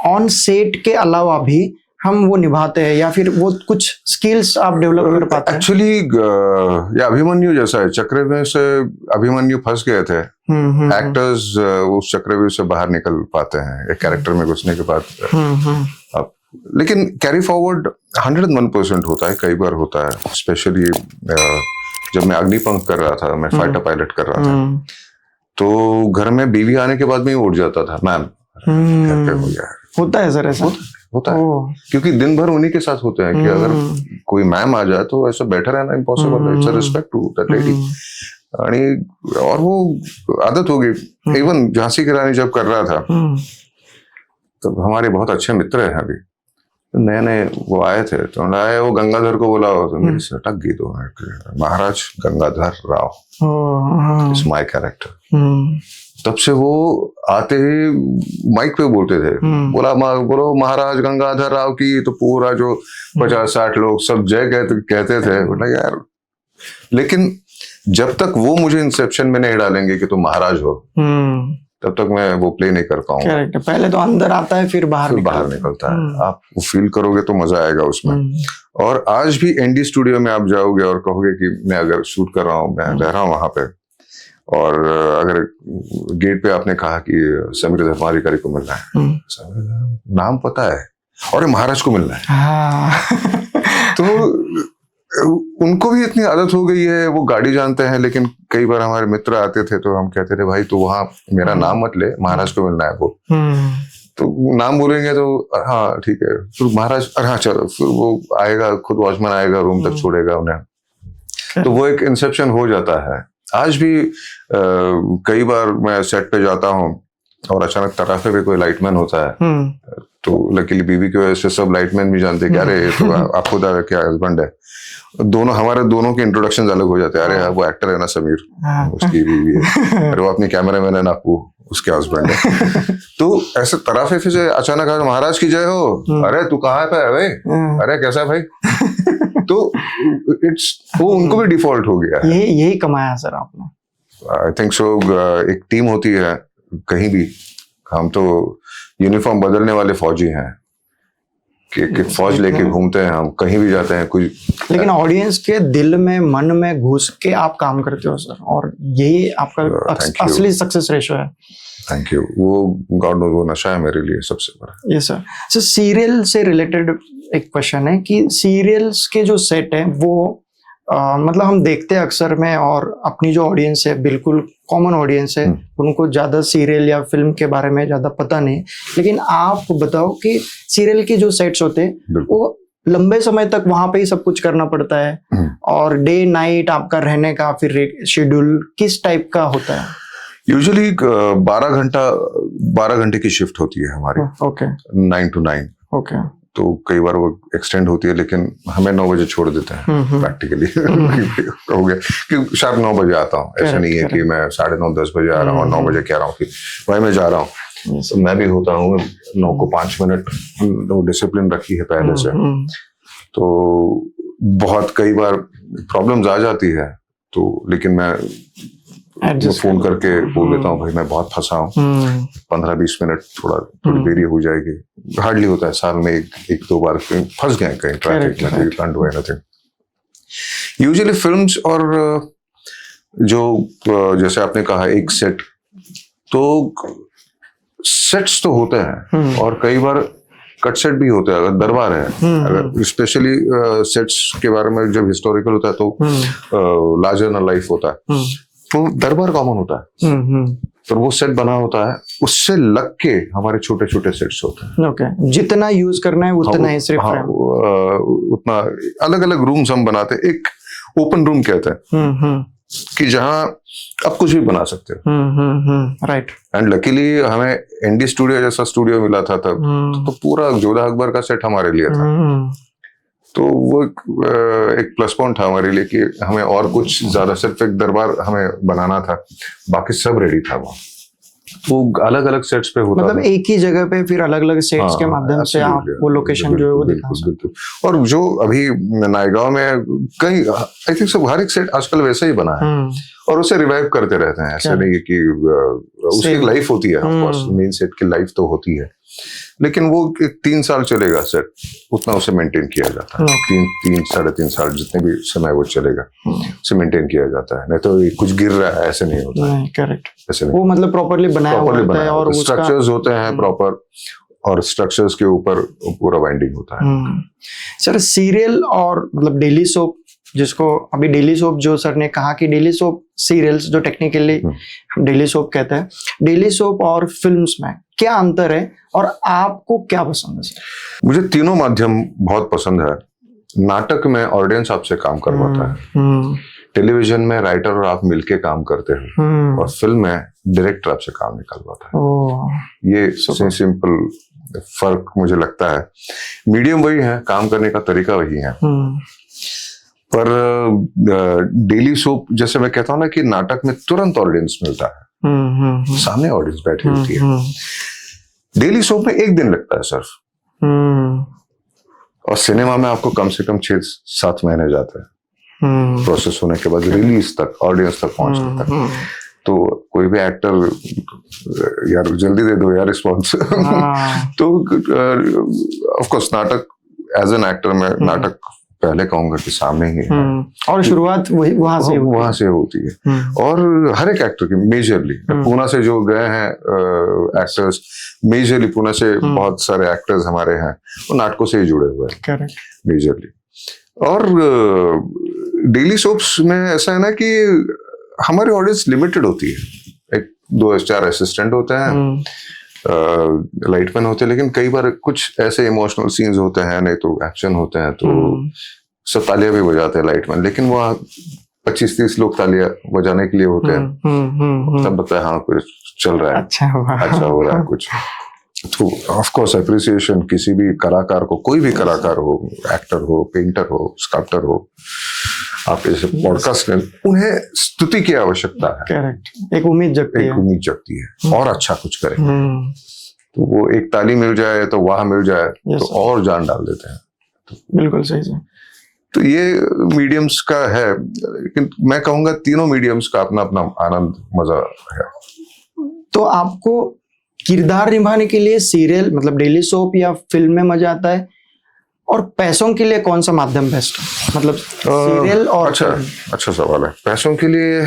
ऑन सेट के अलावा भी हम वो निभाते हैं, या फिर वो कुछ स्किल्स आप डेवलप कर पाते हैं? एक्चुअली ये अभिमन्यु जैसा है, चक्रव्यूह से अभिमन्यु फंस गए थे। एक्टर्स उस चक्रव्यूह से बाहर निकल पाते हैं एक कैरेक्टर में घुसने के बाद। अब लेकिन कैरी फॉरवर्ड 101% होता है, कई बार होता है। स्पेशली जब मैं अग्निपंख कर रहा था, मैं फाइटर पायलट कर रहा था, तो घर में बीवी आने के बाद में ही उठ जाता था, मैम घर पे हो गया। होता है सर, ऐसा होता है, क्योंकि दिन भर उन्हीं के साथ होते हैं कि अगर कोई मैम आ जाए तो ऐसा बैठा रहना इम्पॉसिबल है। It's a respect to that lady. और वो आदत हो गई। इवन झांसी की रानी जब कर रहा था, तो हमारे बहुत अच्छे मित्र हैं अभी, नए नए वो आए थे, तो आए, वो गंगाधर को बोला, तो मेरी से अटक गई 2 minute. Maharaj Gangadhar Rao is my character. तब से वो आते ही माइक पे बोलते थे, बोलो महाराज गंगाधर राव की, तो पूरा जो 50-60 लोग सब जय कहते थे। बोला यार, लेकिन जब तक वो मुझे इंसेप्शन में नहीं डालेंगे कि तुम महाराज हो, तब तक मैं वो प्ले नहीं कर पाऊंगा। पहले तो अंदर आता है, फिर बाहर निकलता है। आप वो फील करोगे तो मजा आएगा उसमें। और आज भी एनडी स्टूडियो में आप जाओगे और कहोगे कि मैं अगर शूट कर रहा हूँ, मैं रह रहा हूँ वहां पे, और अगर गेट पे आपने कहा कि समीर धर्माधिकारी को मिलना है, नाम पता है और ये महाराज को मिलना है। तो उनको भी इतनी आदत हो गई है, वो गाड़ी जानते हैं। लेकिन कई बार हमारे मित्र आते थे तो हम कहते थे, भाई तू वहां मेरा नाम मत ले, महाराज को मिलना है वो। तो नाम बोलेंगे तो हाँ ठीक है, फिर महाराज हाँ चलो, फिर वो आएगा, खुद वॉचमैन आएगा, रूम तक छोड़ेगा उन्हें। तो वो एक इंसेप्शन हो जाता है। आज भी कई बार मैं सेट पे जाता हूँ और अचानक तराफे पे कोई लाइटमैन होता है, तो लकीली बीवी की वजह से सब लाइटमैन भी जानते हैं कि अरे तो आप खुद क्या हस्बैंड है। हमारे दोनों के इंट्रोडक्शन अलग हो जाते हैं। अरे वो एक्टर है ना समीर, उसकी बीवी है। अरे वो अपनी कैमरा मैन है ना, आपको उसके हस्बैंड है। तो ऐसे तराफे से अचानक महाराज की जय हो, अरे तू कहाँ पे है भाई, अरे कैसा है भाई। तो वो उनको भी डिफॉल्ट हो गया है। यही कमाया सर आपने। I think so. एक टीम होती है कहीं भी, हम तो यूनिफॉर्म बदलने वाले फौजी हैं कि फौज लेके घूमते हैं, हम कहीं भी जाते हैं। कोई लेकिन ऑडियंस के दिल में, मन में घुस के आप काम करते हो सर, और यही आपका thank you. असली सक्सेस रेशो है। Thank you. वो गॉड नोज, वो नशा है मेरे लिए सबसे बड़ा। Yes sir. सर सीरियल से रिलेटेड एक क्वेश्चन है कि सीरियल्स के जो सेट है वो मतलब हम देखते हैं अक्सर में, और अपनी जो ऑडियंस है बिल्कुल कॉमन ऑडियंस है, उनको ज्यादा सीरियल या फिल्म के बारे में ज्यादा पता नहीं। लेकिन आप बताओ कि सीरियल के जो सेट्स होते हैं वो लंबे समय तक वहां पे ही सब कुछ करना पड़ता है, और डे नाइट आपका रहने का फिर शेड्यूल किस टाइप का होता है? यूजुअली 12 घंटे की शिफ्ट होती है हमारी। ओके। 9 to 9। ओके। तो कई बार वो एक्सटेंड होती है, लेकिन हमें 9 बजे छोड़ देते हैं प्रैक्टिकली। हो गया कि शार्प 9 बजे आता हूँ। ऐसा नहीं है कि मैं 9:30 10 बजे आ रहा हूँ और 9 बजे कह रहा हूँ कि भाई मैं जा रहा हूँ। तो मैं भी होता हूँ 9 को 5 मिनट, वो डिसिप्लिन रखी है पहले से। तो बहुत कई बार प्रॉब्लम्स आ जाती है, तो लेकिन मैं फोन करके बोल देता हूँ भाई मैं बहुत फंसा हूँ, 15-20 मिनट थोड़ी देरी हो जाएगी। हार्डली होता है, साल में एक दो बार फंस गए कहीं ट्रैफिक में, you can't do anything. Usually films और जो जैसे आपने कहा एक सेट, तो सेट्स तो होते हैं और कई बार कट सेट भी होते हैं। अगर दरबार है, अगर स्पेशली सेट्स के बारे में जब हिस्टोरिकल होता है तो लार्जर देन लाइफ होता है, तो दरबार कॉमन होता है। तो वो सेट बना होता है, उससे लग के हमारे छोटे छोटे सेट्स होते हैं। ओके। जितना यूज करना है उतना ही सिर्फ। उतना अलग अलग रूम्स हम बनाते हैं। एक ओपन रूम कहते हैं कि जहां आप कुछ भी बना सकते हो। राइट। एंड लकीली हमें एनडी स्टूडियो जैसा स्टूडियो मिला था तब, तो पूरा जोधा अकबर का सेट हमारे लिए था। तो वो एक प्लस पॉइंट था हमारे लिए कि हमें और कुछ ज्यादा, सिर्फ एक दरबार हमें बनाना था, बाकी सब रेडी था वहाँ। तो अलग अलग सेट्स पे होता मतलब एक ही जगह पे फिर अलग अलग सेट्स के माध्यम से आप वो लोकेशन जो है वो दिखा सकते हो। और जो अभी नायगांव में कहीं, आई थिंक सब हर एक सेट आजकल वैसा ही बना है और उसे रिवाइव करते रहते हैं। ऐसा नहीं है कि उसकी लाइफ होती है, ऑफ कोर्स मेन सेट की लाइफ तो होती है, लेकिन वो 3 साल चलेगा सेट, उतना उसे मेंटेन किया जाता है। 3-3.5 साल जितने भी समय वो चलेगा उसे मेंटेन किया जाता है। नहीं तो कुछ गिर रहा है ऐसे नहीं होता है। करेक्ट। ऐसे वो मतलब प्रॉपर्ली बनाया होता है और स्ट्रक्चर्स होते हैं प्रॉपर, और स्ट्रक्चर्स के ऊपर पूरा बाइंडिंग होता है। सर सीरियल और मतलब डेली सोप, जिसको अभी डेली सोप जो सर ने कहा कि डेली सोप सीरियल्स जो टेक्निकली हम डेली सोप कहते हैं, डेली सोप और फिल्म्स में क्या अंतर है और आपको क्या पसंद है? मुझे तीनों माध्यम बहुत पसंद है। नाटक में ऑडियंस आपसे काम करवाता है, टेलीविजन में राइटर और आप मिलके काम करते हो, और फिल्म में डायरेक्टर आपसे काम निकलवाता है। ये सिंपल फर्क मुझे लगता है। मीडियम वही है, काम करने का तरीका वही है। पर डेली सोप जैसे मैं कहता हूँ ना कि नाटक में तुरंत ऑडियंस मिलता है, सामने ऑडियंस बैठी होती है। डेली सोप में 1 दिन लगता है सिर्फ, और सिनेमा में आपको कम से कम 6-7 महीने जाते हैं प्रोसेस होने के बाद रिलीज तक, ऑडियंस तक पहुंचने तक। तो कोई भी एक्टर यार जल्दी दे दो यार रिस्पॉन्स। तो ऑफ कोर्स नाटक, एज एन एक्टर में नाटक पहले कहूंगा कि सामने ही है, और शुरुआत वहां से होती है। और हर एक एक्टर की मेजरली, पूना से जो गए हैं एक्टर्स, मेजरली पूना से बहुत सारे एक्टर्स हमारे हैं वो नाटकों से ही जुड़े हुए हैं मेजरली। और डेली सोप्स में ऐसा है ना कि हमारी ऑडियंस लिमिटेड होती है। 1-2 असिस्टेंट होते हैं, लाइटमैन होते हैं, लेकिन कई बार कुछ ऐसे इमोशनल सीन्स होते हैं, नहीं तो एक्शन होते हैं, तो सब तालियां भी बजाते हैं लाइटमैन, लेकिन वहाँ 25-30 लोग तालियां बजाने के लिए होते हैं। तब लगता है हाँ कुछ चल रहा है, अच्छा हो रहा है कुछ। तो ऑफ कोर्स अप्रिसिएशन किसी भी कलाकार को, कोई भी कलाकार हो, एक्टर हो, पेंटर हो, स्कल्पटर हो, आपके जैसे पॉडकास्ट में उन्हें स्तुति की आवश्यकता है। करेक्ट। एक उम्मीद जगती है और अच्छा कुछ करें। तो वो एक ताली मिल जाए तो वाह मिल जाए तो और जान डाल देते हैं। बिल्कुल सही है। तो ये मीडियम्स का है, लेकिन मैं कहूंगा तीनों मीडियम्स का अपना अपना आनंद, मजा है। तो आपको किरदार निभाने के लिए सीरियल मतलब डेली सोप या फिल्म में मजा आता है, और पैसों के लिए कौन सा माध्यम बेस्ट है, मतलब सीरियल और अच्छा सवाल है। पैसों के लिए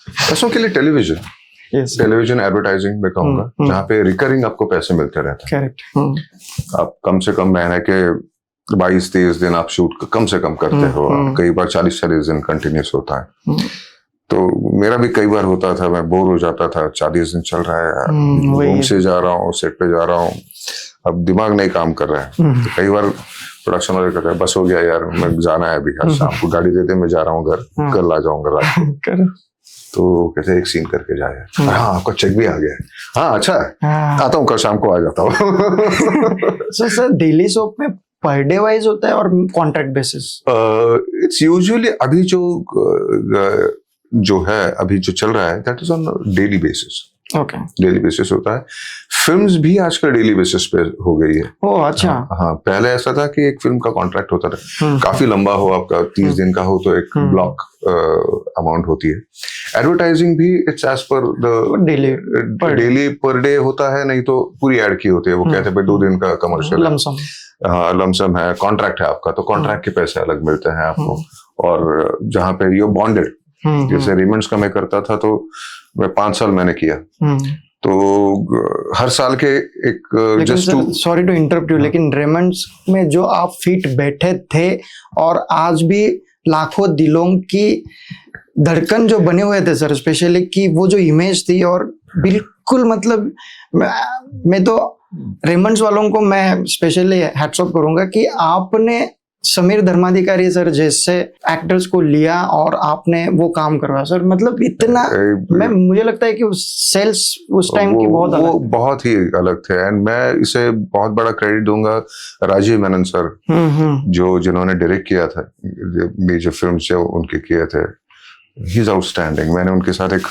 पैसों के लिए टेलीविजन, टेलीविजन एडवर्टाइजिंग में कहूंगा, जहाँ पे रिकरिंग आपको पैसे मिलते रहते हैं। करेक्ट। आप कम से कम महीने के 22-23 दिन आप शूट कम से कम करते हो, कई बार 40-40 दिन कंटिन्यूस होता है। तो मेरा भी कई बार होता था, मैं बोर हो जाता था, 40 दिन चल रहा है यार, रूम से जा रहा हूँ, सेट पे जा रहा हूँ, अब दिमाग नहीं काम कर रहा है। तो कई बार प्रोडक्शन वाले कहते हैं बस हो गया यार, मैं जाना है अभी, आज शाम को गाड़ी देते मैं जा रहा हूँ घर, कल आ जाऊंगा रात को। तो कहते एक सीन करके जाए, हाँ आपका चेक भी आ गया है, हाँ अच्छा आता हूँ, कल शाम को आ जाता हूँ। सर डेली सोप में पर डे वाइज होता है और कॉन्ट्रैक्ट बेसिस? इट्स यूजुअली अभी जो है अभी जो चल रहा है that is on daily basis. Okay, daily basis होता है। फिल्म्स भी आजकल डेली बेसिस पे हो गई है। ओह अच्छा। हाँ, पहले ऐसा था कि एक फिल्म का कॉन्ट्रैक्ट होता था, काफी लंबा हो, आपका 30 दिन का हो तो एक ब्लॉक अमाउंट होती है। एडवर्टाइजिंग भी it's as per the daily per day होता है, नहीं तो पूरी एड की होती है। वो कहते हैं 2 दिन का कमर्शियल लमसम, हाँ लमसम है, कॉन्ट्रैक्ट है आपका, तो कॉन्ट्रैक्ट के पैसे अलग मिलते हैं आपको। और जहाँ पे यू बॉन्डेड, जैसे रेमंड्स का मैं करता था तो मैं 5 साल मैंने किया, तो हर साल के एक just sorry to interrupt you, लेकिन रेमंड्स में जो आप फिट बैठे थे और आज भी लाखों दिलों की धड़कन जो बने हुए थे सर, स्पेशली कि वो जो इमेज थी, और बिल्कुल मतलब मैं तो रेमंड्स वालों को मैं स्पेशली हैट्स ऑफ करूंगा कि आपने समीर धर्माधिकारी सर जैसे एक्टर्स को लिया और आपने वो काम करवाया सर। मतलब इतना मुझे लगता है कि सेल्स उस टाइम की बहुत ही अलग थे। एंड मैं इसे बहुत बड़ा क्रेडिट दूंगा राजीव मेनन सर, जिन्होंने डायरेक्ट किया था मेजर फिल्म जो उनके किए थे। He is outstanding. मैंने उनके साथ एक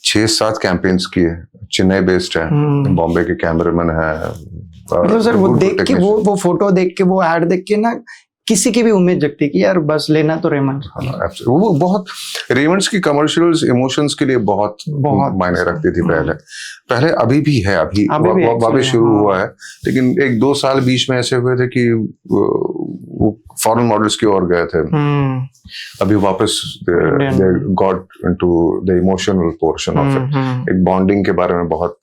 6-7 कैंपेन्स किए, चेन्नई बेस्ड है, बॉम्बे के कैमरामैन है। मतलब सर वो देख के वो फोटो देख के वो एड देख के ना किसी की भी उम्मीद जगती कि यार बस लेना तो रेमंड्स। वो बहुत रेमंड्स की कमर्शियल्स इमोशंस के लिए बहुत मायने रखती थी पहले अभी भी है, अभी वापस शुरू हुआ है, लेकिन 1-2 साल बीच में ऐसे हुए थे कि वो फॉरेन मॉडल्स की ओर गए थे। अभी वापस got into the emotional portion of it. एक बॉन्डिंग के बारे में बहुत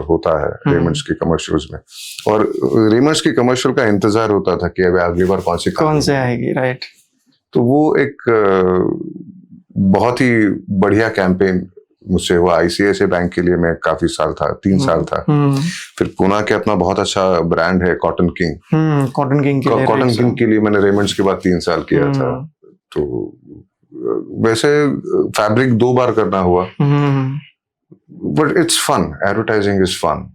होता है रेमंड्स की कमर्शियल्स में, और रेमंड्स की कमर्शियल का इंतजार होता था कि अभी अगली बार कौन से आएगी, राइट। तो वो एक बहुत ही बढ़िया कैंपेन मुझसे हुआ। आईसीआईसीआई बैंक के लिए मैं काफी साल था, 3 साल था। फिर पुणे के अपना बहुत अच्छा ब्रांड है कॉटन किंग, कॉटन किंग के लिए मैंने रेमंड्स के बाद 3 साल किया था। तो वैसे फैब्रिक 2 बार करना हुआ, but it's fun, advertising is fun.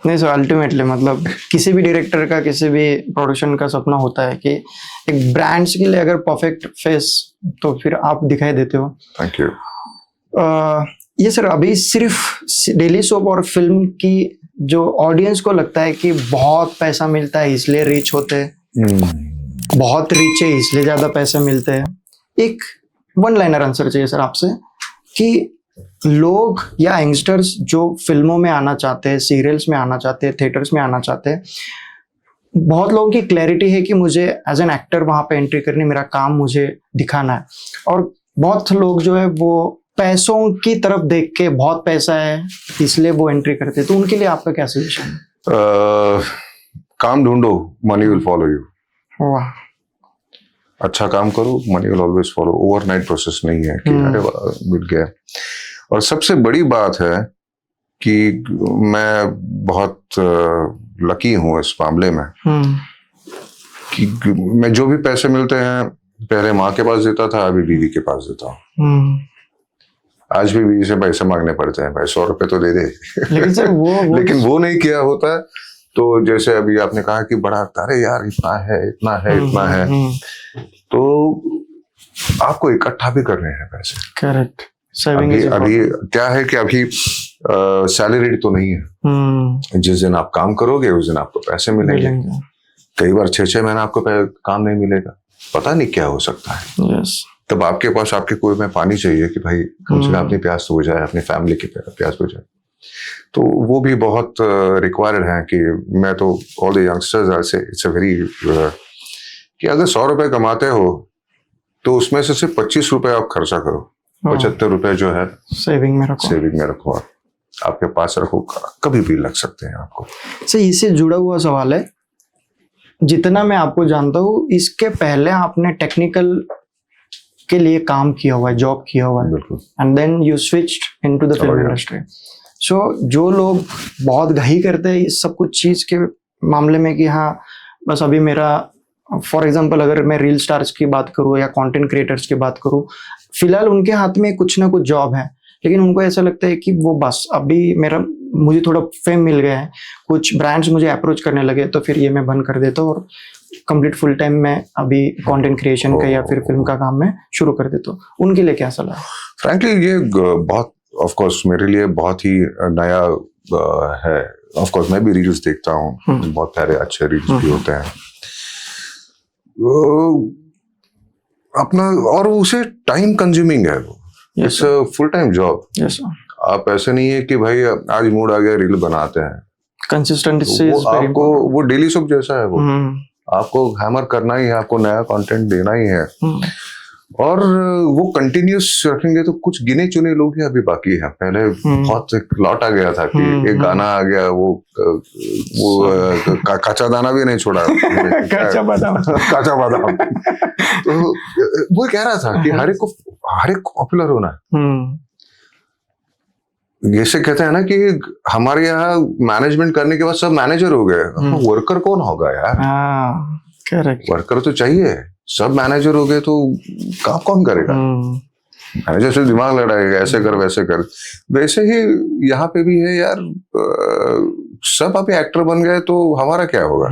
नहीं सर, अल्टीमेटली मतलब किसी भी डायरेक्टर का, किसी भी प्रोडक्शन का सपना होता है कि एक ब्रांड्स के लिए अगर परफेक्ट फेस, तो फिर आप दिखाई देते हो। Thank you. ये सर अभी सिर्फ डेली सोप और फिल्म की जो ऑडियंस को लगता है कि बहुत पैसा मिलता है इसलिए रीच होते हैं, बहुत रीच है इसलिए ज्यादा पैसे मिलते हैं, एक 1 लाइनर आंसर चाहिए सर आपसे कि लोग या यंगस्टर्स जो फिल्मों में आना चाहते हैं, सीरियल्स में आना चाहते हैं, थिएटर्स में आना चाहते हैं, बहुत लोगों की क्लैरिटी है कि मुझे एज एन एक्टर वहां पे एंट्री करनी, मेरा काम मुझे दिखाना है, और बहुत लोग जो है वो पैसों की तरफ देख के बहुत पैसा है इसलिए वो एंट्री करते हैं। तो उनके लिए आपका क्या सजेशन है? काम ढूंढो, मनी विल फॉलो यू। वाह, अच्छा काम करो, money will always follow. Overnight process नहीं है कि अरे मिल गया। और सबसे बड़ी बात है कि मैं बहुत लकी हूँ इस मामले में कि मैं जो भी पैसे मिलते हैं पहले माँ के पास देता था, अभी बीवी के पास देता हूँ। आज भी बीवी से पैसे मांगने पड़ते हैं, भाई 100 रुपए तो दे दे। लेकिन सर लेकिन वो नहीं किया होता। तो जैसे अभी आपने कहा कि बड़ा, अरे यार इतना है, तो आपको इकट्ठा भी करने हैं पैसे। करेक्ट। अभी क्या है कि अभी सैलरी तो नहीं है। जिस दिन आप काम करोगे उस दिन आपको पैसे मिलेंगे। कई बार 6-6 महीना आपको काम नहीं मिलेगा, पता नहीं क्या हो सकता है। तब आपके पास आपके कुएं में पानी चाहिए कि भाई कम से कम अपनी प्यास तो बुझाए, अपनी फैमिली की प्यास बुझाए। तो वो भी बहुत रिक्वायर्ड है कि मैं तो ऑल द यंगस्टर्स आई से इट्स अ वेरी कि अगर 100 रुपए कमाते हो तो उसमें से सिर्फ 25 रुपए आप खर्चा करो, 75 रुपए जो है सेविंग में रखो और आपके पास रखो, कभी भी लग सकते हैं आपको। सर इससे जुड़ा हुआ सवाल है, जितना मैं आपको जानता हूँ इसके पहले आपने टेक्निकल के लिए काम किया हुआ है, जॉब किया हुआ है, बिल्कुल। And then you switched into the film industry. So जो लोग बहुत घाई करते हैं इस सब कुछ चीज के मामले में कि हाँ बस अभी मेरा, फॉर एग्जांपल अगर मैं रील स्टार्स की बात करूँ या कंटेंट क्रिएटर्स की बात करूँ, फिलहाल उनके हाथ में कुछ ना कुछ जॉब है, लेकिन उनको ऐसा लगता है कि वो बस अभी मुझे थोड़ा फेम मिल गया है, कुछ ब्रांड्स मुझे अप्रोच करने लगे तो फिर ये मैं बंद कर देता हूँ और कंप्लीट फुल टाइम मैं अभी कंटेंट क्रिएशन का या फिर फिल्म का काम मैं शुरू कर देता हूँ। उनके लिए क्या सलाह है? फ्रैंकली ये बहुत ऑफ कोर्स मेरे लिए बहुत ही नया है। ऑफ कोर्स मैं भी रील्स देखता हूँ, बहुत सारे अच्छे रील्स भी होते हैं अपना, और उसे टाइम कंज्यूमिंग है वो, it's a full time job. आप ऐसे नहीं है कि भाई आज मूड आ गया रील बनाते हैं, कंसिस्टेंसी आपको वो डेली सब जैसा है, वो आपको हैमर करना ही है, आपको नया कंटेंट देना ही है, और वो कंटिन्यूस रखेंगे तो कुछ गिने चुने लोग ही अभी बाकी है। पहले बहुत एक लॉट आ गया था कि एक गाना आ गया, वो कच्चा दाना भी नहीं छोड़ा कच्चा बादाम तो वो कह रहा था कि हर एक को पॉपुलर होना है। जैसे कहते हैं ना कि हमारे यहाँ मैनेजमेंट करने के बाद सब मैनेजर हो गए, वर्कर कौन होगा यार? करेक्ट, वर्कर तो चाहिए। सब मैनेजर हो गए तो काम कौन करेगा? मैनेजर से दिमाग लड़ाएगा, ऐसे कर वैसे कर। वैसे ही यहाँ पे भी है यार, सब अभी एक्टर बन गए तो हमारा क्या होगा?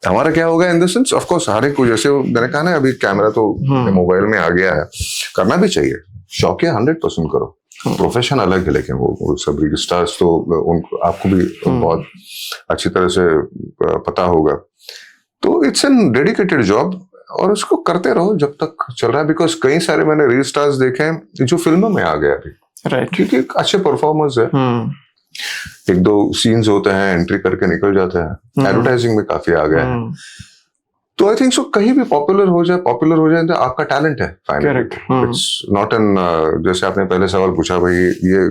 हमारा क्या होगा in the sense, of course हर एक को, जैसे मैंने कहा ना अभी कैमरा तो मोबाइल में आ गया है, करना भी चाहिए, शौकिया 100% करो, प्रोफेशन अलग है। लेकिन वो सब रील स्टार्स तो उनको आपको भी बहुत अच्छी तरह से पता होगा, तो इट्स एन डेडिकेटेड जॉब और उसको करते रहो जब तक चल रहा है। बिकॉज कई सारे मैंने रील स्टार्स देखे हैं जो फिल्मों में आ गए अभी, राइट, क्योंकि अच्छे परफॉर्मर्स है, एक दो सीन्स होते हैं, एंट्री करके निकल जाते हैं, एडवर्टाइजिंग में काफी आ गए हैं। तो आई थिंक सो कहीं भी पॉपुलर हो जाए तो आपका टैलेंट है फाइनली, इट्स नॉट एन, जैसे आपने पहले सवाल पूछा भाई ये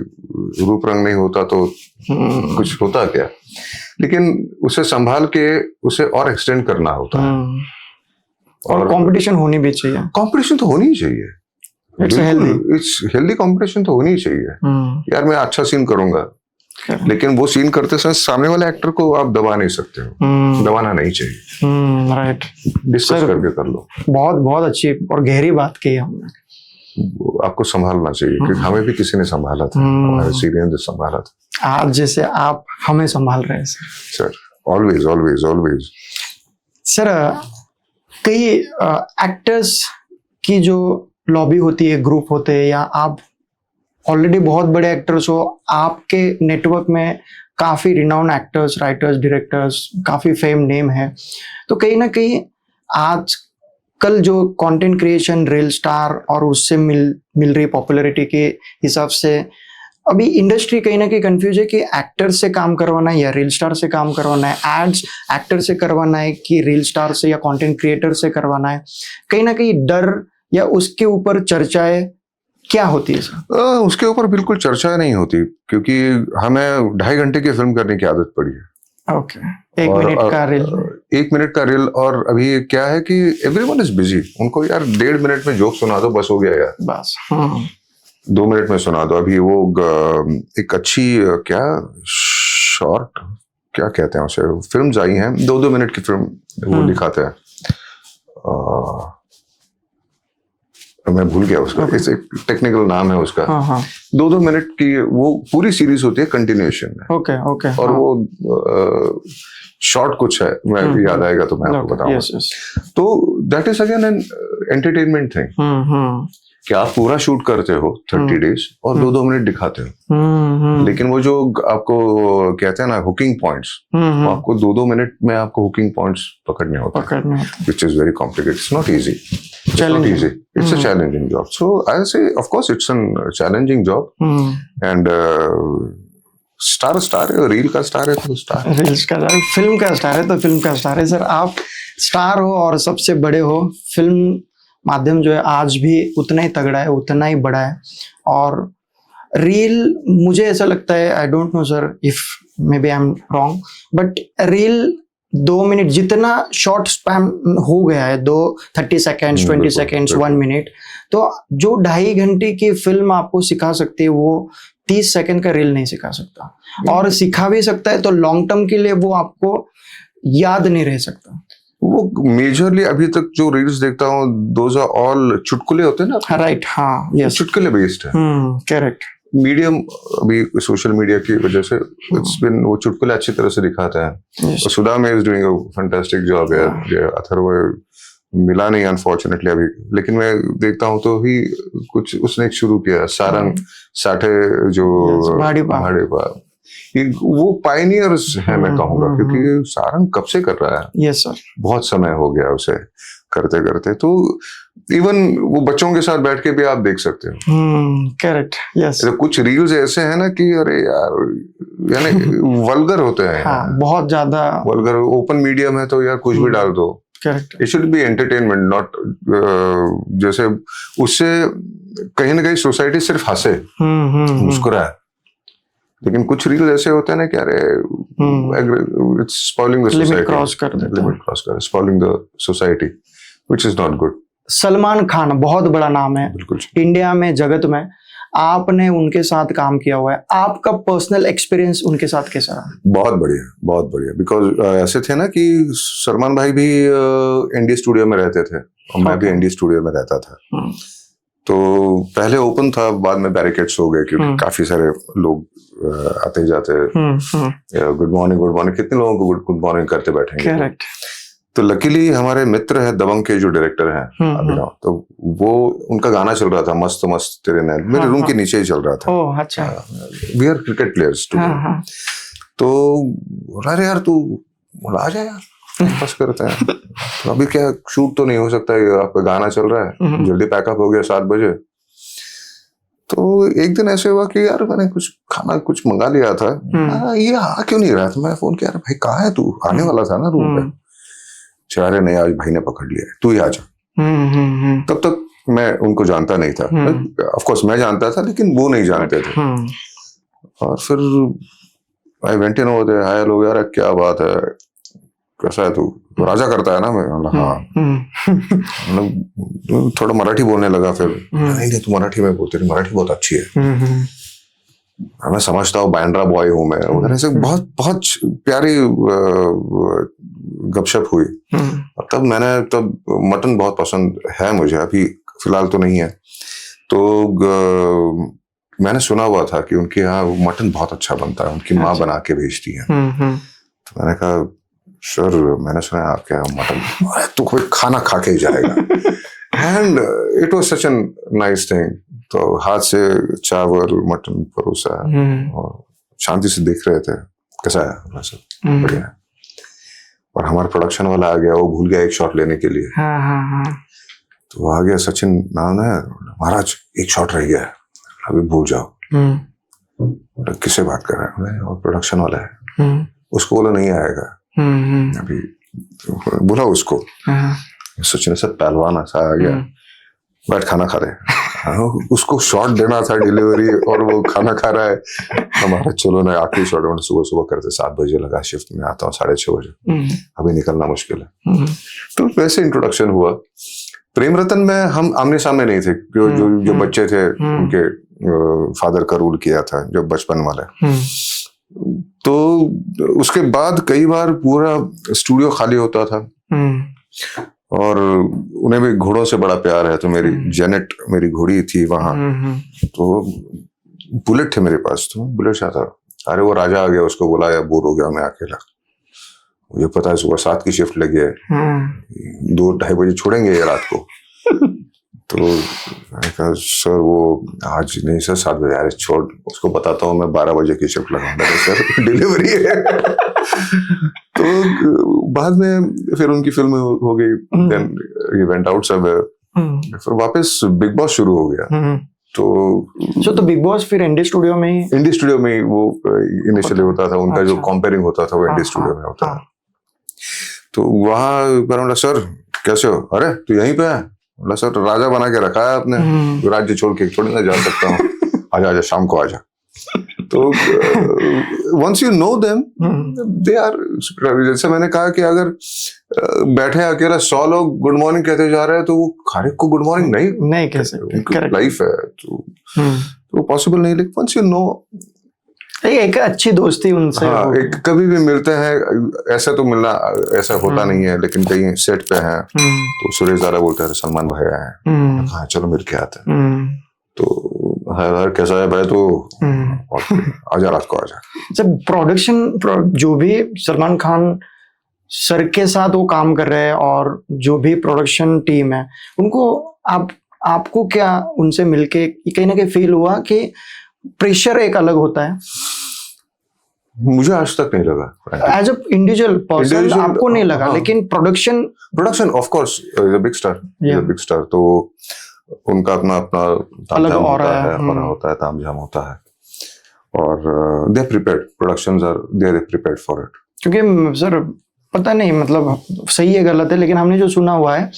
रूप रंग नहीं होता तो कुछ होता क्या, लेकिन उसे संभाल के उसे और एक्सटेंड करना होता है, और कंपटीशन होनी भी चाहिए। कंपटीशन तो होनी ही चाहिए, इट्स हेल्दी कंपटीशन तो होनी ही चाहिए। यार मैं अच्छा सीन करूंगा, लेकिन वो सीन करते समय सामने वाले एक्टर को आप दबा नहीं सकते हो, दबाना नहीं चाहिए, राइट, डिस्कस करके कर लो। बहुत बहुत अच्छी और गहरी बात की हमने। आपको संभालना चाहिए, क्योंकि हमें भी किसी ने संभाला था, हमारे सीनियर ने संभाला था, आज जैसे आप हमें संभाल रहे हैं sir. Always always always sir. कई एक्टर्स की जो लॉबी होती है, ग्रुप होते हैं, या आप ऑलरेडी बहुत बड़े एक्टर्स हो, आपके नेटवर्क में काफी रिनाउंड एक्टर्स, राइटर्स, डायरेक्टर्स, काफी फेम नेम है, तो कहीं ना कहीं आज कल जो कंटेंट क्रिएशन, रील स्टार और उससे मिल रही पॉपुलैरिटी के हिसाब से अभी इंडस्ट्री कहीं ना कहीं कंफ्यूज है कि एक्टर से काम करवाना है या रील स्टार से काम करवाना है, एड्स एक्टर से करवाना है कि रील स्टार से या कंटेंट क्रिएटर से करवाना है। कहीं ना कहीं डर या उसके ऊपर चर्चाएं क्या होती है सर? उसके ऊपर बिल्कुल चर्चा नहीं होती, क्योंकि हमें 2.5 घंटे की फिल्म करने की आदत पड़ी है। ओके, 1 मिनट का रील, 1 मिनट का रील, और अभी क्या है कि एवरीवन इज बिजी, उनको यार 1.5 मिनट में जोक सुना दो बस हो गया यार, बस 2 मिनट में सुना दो। अभी वो एक अच्छी क्या शॉर्ट क्या कहते हैं उसे, फिल्म्स आई हैं 2-2 मिनट की फिल्म, वो दिखाते हैं, मैं भूल गया उसका, इस एक टेक्निकल नाम है उसका। 2-2 मिनट की वो पूरी सीरीज होती है कंटिन्यूएशन में। ओके ओके, और वो शॉर्ट कुछ है, मैं याद आएगा तो मैं आपको बताऊंगा। तो that is again an entertainment thing, कि आप पूरा शूट करते हो 30 डेज और 2-2 मिनट दिखाते हो, लेकिन वो जो आपको कहते हैं ना हुकिंग पॉइंट्स, वो आपको 2-2 मिनट में आपको हुकिंग पॉइंट्स पकड़ने होते हैं, which is very complicated, it's not easy. Challenging. easy. It's a challenging job. So I say, of course, it's a challenging job. And star है, रील का स्टार है तो स्टार, रील्स का स्टार, फिल्म का star है तो film का star है। सर आप स्टार हो और सबसे बड़े हो, फिल्म माध्यम जो है आज भी उतना ही तगड़ा है, उतना ही बड़ा है। और रील, मुझे ऐसा लगता है, I don't know sir if may be I am wrong, but reel 2 minute जितना शॉर्ट स्पैम हो गया है, 30 सेकेंड्स, 20 सेकेंड्स, 1 मिनट, तो जो 2.5 घंटे की फिल्म आपको सिखा सकती है वो 30 सेकंड का रील नहीं सिखा सकता। और सिखा भी सकता है तो लॉन्ग टर्म के लिए वो आपको याद नहीं रह सकता। वो मेजरली अभी तक जो रील्स देखता हूँ, दोज आर ऑल चुटकुले होते हैं ना। राइट, हाँ, यस, चुटकुले बेस्ड है। करेक्ट। मीडियम अभी सोशल मीडिया की वजह से इट्स बिन, वो चुटकुले अच्छी तरह से दिखाते हैं। और सुधा में is doing a fantastic job है। अथर्व मिला नहीं अनफॉर्चुनेटली अभी, लेकिन मैं देखता हूँ तो ही कुछ उसने एक शुरू किया, सारंग साठे जो भाड़ेपा, वो पायनियर्स है मैं कहूँगा, क्योंकि सारंग कब से कर रहा है। यस सर, बहुत समय हो गया उसे करते करते। तो इवन वो बच्चों के साथ बैठ के भी आप देख सकते हो। Correct, yes. तो कुछ रील्स ऐसे हैं ना कि अरे यार, यानी वल्गर होते हैं। हाँ, बहुत ज्यादा वल्गर। ओपन मीडियम है तो यार कुछ भी डाल दो। Correct. It should be entertainment, not जैसे उससे कहीं ना कहीं सोसाइटी सिर्फ हंसे, मुस्कुराए। लेकिन कुछ रील ऐसे होते हैं ना कि अरे it's spoiling the society, limit cross कर देते हैं, spoiling the society, which is not good. Salman Khan बहुत बड़ा नाम है बिल्कुल इंडिया में, जगत में। आपने उनके साथ काम किया हुआ है, आपका पर्सनल एक्सपीरियंस उनके साथ कैसा रहा? बहुत बढ़िया, बहुत बढ़िया। बिकॉज ऐसे थे ना कि सलमान भाई भी एनडी स्टूडियो में रहते थे और मैं भी एनडी स्टूडियो में रहता था। तो पहले ओपन था, बाद में बैरिकेड्स हो गए क्योंकि काफी सारे लोग आते जाते, गुड मॉर्निंग, कितने लोगों को गुड मॉर्निंग करते बैठेंगे। तो लकीली हमारे मित्र है दबंग के जो डायरेक्टर हैं अभिनव, तो वो उनका गाना चल रहा था, मस्त मस्त तेरे नैन, मेरे रूम के नीचे ही चल रहा था। ओह अच्छा। We are cricket players too. तो अरे यार तू आ जा यार, बस करते हैं। तो अभी क्या शूट तो नहीं हो सकता, आपका गाना चल रहा है, जल्दी पैकअप हो गया 7 बजे। तो एक दिन ऐसे हुआ कि यार मैंने कुछ मंगा लिया था, ये आ क्यों नहीं रहा था। मैं फोन किया, भाई कहाँ है तू, आने वाला था ना रूम पे। चारे नहीं, आज भाई ने पकड़ लिया, तू ही आ जा। तब तक मैं उनको जानता नहीं था, ऑफ कोर्स मैं जानता था लेकिन वो नहीं जानते थे। और फिर I went in over there, hi लोग, यार क्या बात है, कैसा है तू, राजा करता है ना। मैं हाँ, मतलब थोड़ा मराठी बोलने लगा। फिर नहीं तू मराठी में बोल, तेरी मराठी बहुत अच्छी है। मैं समझता हूँ बांद्रा बॉय हूँ मैं, वगैरह से बहुत बहुत प्यारी गपशप हुई। और तब मटन बहुत पसंद है मुझे, अभी फिलहाल तो नहीं है। तो मैंने सुना हुआ था कि उनके यहाँ मटन बहुत अच्छा बनता है, उनकी माँ बना के भेजती है। तो मैंने कहा सर, मैंने सुना है आपके यहाँ मटन, तो कोई खाना खा के ही जाएगा। And it was such an nice thing. तो हाथ से चावल मटन परोसा और शांति से देख रहे थे कैसा है, सब बढ़िया है। और हमारा प्रोडक्शन वाला आ गया, वो भूल गया एक शॉट लेने के लिए। तो वो आ गया, सचिन नाम है, महाराज एक शॉट रह गया है, अभी भूल जाओ। किससे बात कर रहे हैं? और प्रोडक्शन वाला है, उसको बोला नहीं आएगा अभी, बोला उसको। सचिन से पहलवान ऐसा आ गया, बैठ खाना खा रहे। उसको शॉट देना था डिलीवरी और वो खाना खा रहा है। हमारा चलो ना, आखिरी शॉट में सुबह सुबह करते, 7 बजे लगा शिफ्ट में, आता हूँ 6:30 बजे, अभी निकलना मुश्किल है। तो वैसे इंट्रोडक्शन हुआ। प्रेम रतन में हम आमने सामने नहीं थे, जो बच्चे थे उनके फादर का रोल किया था जब बचपन वाले। तो उसके बाद कई बार पूरा स्टूडियो खाली होता था और उन्हें भी घोड़ों से बड़ा प्यार है। तो मेरी जेनेट, मेरी घोड़ी थी वहां, तो बुलेट थे मेरे पास, तो बुलेट चाहता, अरे वो राजा आ गया, उसको बुलाया, बोर हो गया मैं अकेला। मुझे पता है सुबह 7 की शिफ्ट लगी है, 2-2:30 बजे छोड़ेंगे ये रात को। तो मैंने कहा सर वो आज नहीं सर, 7 बजे, अरे छोड़, उसको बताता हूँ मैं 12 बजे की शिफ्ट लगाऊंगा सर, डिलीवरी है। तो बाद में फिर उनकी फिल्म हो गई, then he went out somewhere, फिर वापस बिग बॉस शुरू हो गया। तो बिग बॉस फिर इंडी स्टूडियो में ही, इंडी स्टूडियो में वो इनिशियली होता था, उनका जो अच्छा। कंपेयरिंग होता था वो इंडी स्टूडियो में होता था। तो वहां पर बोला, सर कैसे हो? अरे तू यहीं पे है? बोला, सर राजा बना के रखा है आपने, राज्य छोड़ के थोड़ी ना जा सकता हूँ। आजा आजा, शाम को आजा। तो once you know them they are, जैसे मैंने कहा कि अगर बैठे अकेला 100 लोग गुड मॉर्निंग कहते जा रहे हैं तो वो हर एक को गुड मॉर्निंग नहीं कह सकते, लाइफ है तो पॉसिबल नहीं। लेकिन वंस यू नो, एक अच्छी दोस्ती उनसे, हाँ, एक कभी भी मिलते हैं, ऐसा तो मिलना ऐसा होता नहीं है, लेकिन कहीं सेट पे हैं तो सुरेश दारा बोलते हैं सलमान भाई आए हैं, हाँ चलो मिल के आते हैं। तो हर कैसा है भाई, तो आजा रात को आजा। जब प्रोडक्शन जो भी सलमान खान सर के साथ वो काम कर रहे हैं और जो भी प्रोडक्शन टीम है उनको, आपको क्या उनसे मिलके कहीं ना कहीं फील हुआ कि प्रेशर एक अलग होता है? मुझे आज तक नहीं लगा एज अ इंडिविजुअल पर्सन आपको नहीं लगा, हाँ, लेकिन production of course big star, तो उनका अपना अलग होता है, तामझाम होता है, और they prepared, productions are they prepared for it. क्योंकि सर पता नहीं मतलब सही है गलत है, लेकिन हमने जो सुना हुआ है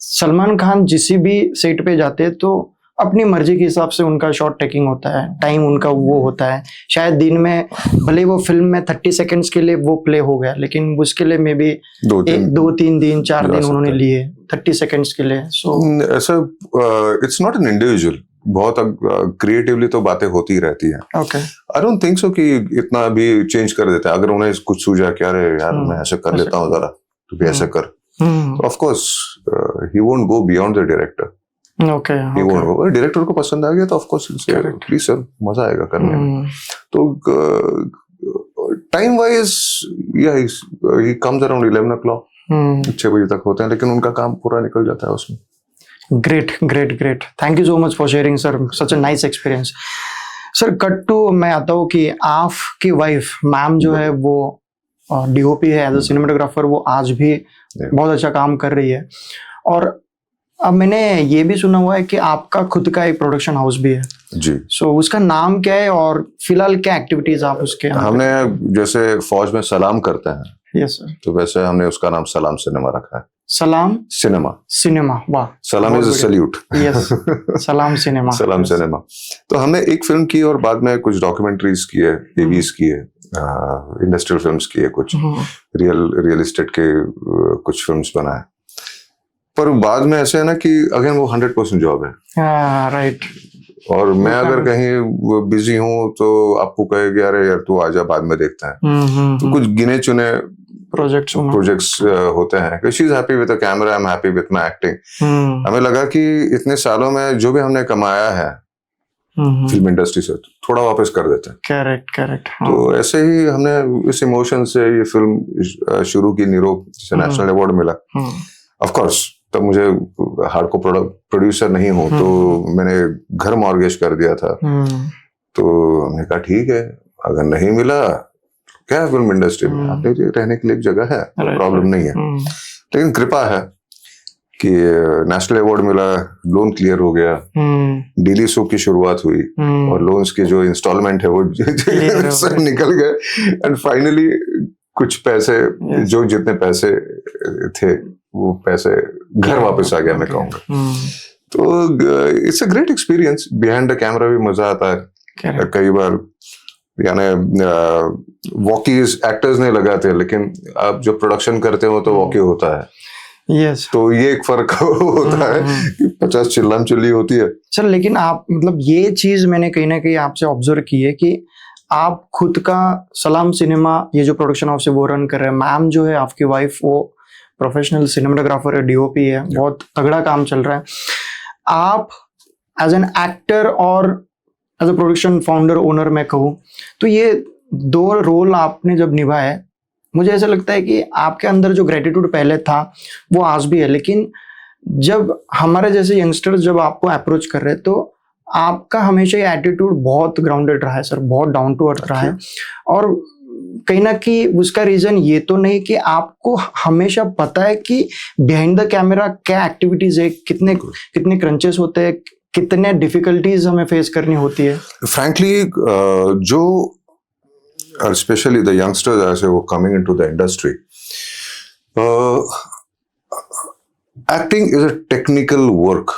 सलमान खान जिस भी सेट पे जाते हैं तो अपनी मर्जी के हिसाब से उनका शॉट टेकिंग होता है, टाइम उनका वो होता है। शायद दिन में भले वो फिल्म में 30 सेकंड्स के लिए वो प्ले हो गया, लेकिन उसके लिए मे बी 2-3 दिन 4 दिन उन्होंने लिए 30 सेकंड्स के लिए। सो ऐसा इट्स नॉट एन इंडिविजुअल, बहुत क्रिएटिवली तो बातें होती रहती है। Okay, I don't think so कि इतना भी चेंज कर देते हैं। अगर उन्हें कुछ सूझा क्या रे यार मैं ऐसे कर लेता हूँ जरा, तो भी ऐसे कर, of course he won't go beyond the director. Okay, director को पसंद आ गया तो ऑफ कोर्स प्लीज सर मजा आएगा करने में। तो time wise he comes around 11 o'clock, 6 बजे तक होते हैं, लेकिन उनका काम पूरा निकल जाता है उसमें। Great, thank you so much for sharing sir, such a nice experience. Sir cut to मैं आता हूँ कि आपकी वाइफ मैम जो है वो डीओपी है, एज अ सिनेमाटोग्राफर वो आज भी बहुत अच्छा काम कर रही है। और अब मैंने ये भी सुना हुआ है कि आपका खुद का एक प्रोडक्शन हाउस भी है जी। सो उसका नाम क्या है और फिलहाल क्या एक्टिविटीज आप उसके? हमने जैसे फौज में सलाम करते हैं, यस सर, तो वैसे हमने उसका नाम सलाम सिनेमा रखा है। सलाम सिनेमा, वाह, सलाम इज अ सैल्यूट। यस, सलाम सिनेमा। सलाम सिनेमा। तो हमने एक फिल्म की और बाद में कुछ डॉक्यूमेंट्रीज की है, एवीज की है, इंडस्ट्रियल फिल्म्स की है, कुछ रियल एस्टेट के कुछ फिल्म्स बनाए। पर बाद में ऐसे है ना कि अगेन वो 100% जॉब है, राइट। और मैं अगर कहीं बिजी हूँ तो आपको कहेगी अरे यार तू आजा बाद में देखते हैं। तो कुछ गिने चुने प्रोजेक्ट्स होते हैं। She is happy with the camera, I am happy with my acting. हमें लगा कि इतने सालों में जो भी हमने कमाया है फिल्म इंडस्ट्री से थोड़ा वापस कर देते हैं। करेक्ट। तो ऐसे ही हमने इस इमोशन से ये फिल्म शुरू की, नीरो जिसे नेशनल अवार्ड मिला। ऑफ कोर्स तब मुझे हार्डकोर प्रोड्यूसर नहीं हूँ, तो मैंने घर मॉर्गेज कर दिया था। तो हमने कहा ठीक है, अगर नहीं मिला क्या है फिल्म इंडस्ट्री में, आपने रहने के लिए एक जगह है, प्रॉब्लम नहीं है। लेकिन कृपा है कि नेशनल अवार्ड मिला, लोन क्लियर हो गया, डेली शो की शुरुआत हुई, और लोन्स के जो इंस्टॉलमेंट है वो सब निकल गए, एंड फाइनली कुछ पैसे जो जितने पैसे थे वो पैसे घर वापस आ गया, मैं कहूँगा। तो it's a great experience. Behind the camera भी मजा आता है। कई बार यानी वॉकीज एक्टर्स नहीं लगाते, लेकिन आप जब प्रोडक्शन करते हो तो वॉकी होता है। यस, तो ये एक फर्क होता है कि 50 चिल्लाम चिल्ली होती है। सर लेकिन आप मतलब ये चीज मैंने कहीं ना कहीं आपसे ऑब्जर्व की है कि आप खुद का सलाम सिनेमा ये जो प्रोडक्शन हाउस है वो रन कर रहे हैं। मैम जो है आपकी वाइफ वो प्रोफेशनल सिनेमाटोग्राफर है, डीओपी है, बहुत तगड़ा काम चल रहा है। आप एज एन एक्टर और as a production founder owner मैं कहूँ तो ये 2 रोल आपने जब निभाए, मुझे ऐसा लगता है कि आपके अंदर जो ग्रेटिट्यूड पहले था वो आज भी है, लेकिन जब हमारे जैसे यंगस्टर्स जब आपको अप्रोच कर रहे हैं तो आपका हमेशा ये एटीट्यूड बहुत ग्राउंडेड रहा है सर, बहुत डाउन टू अर्थ रहा है। और कहीं ना कहीं उसका रीजन ये तो नहीं कि आपको हमेशा पता है कि बिहाइंड द कैमरा क्या एक्टिविटीज है, कितने कितने क्रंचेस होते हैं, कितने डिफिकल्टीज हमें फेस करनी होती है? फ्रैंकली जो स्पेशली द यंगस्टर्स एज वो coming into the industry, acting is a technical work.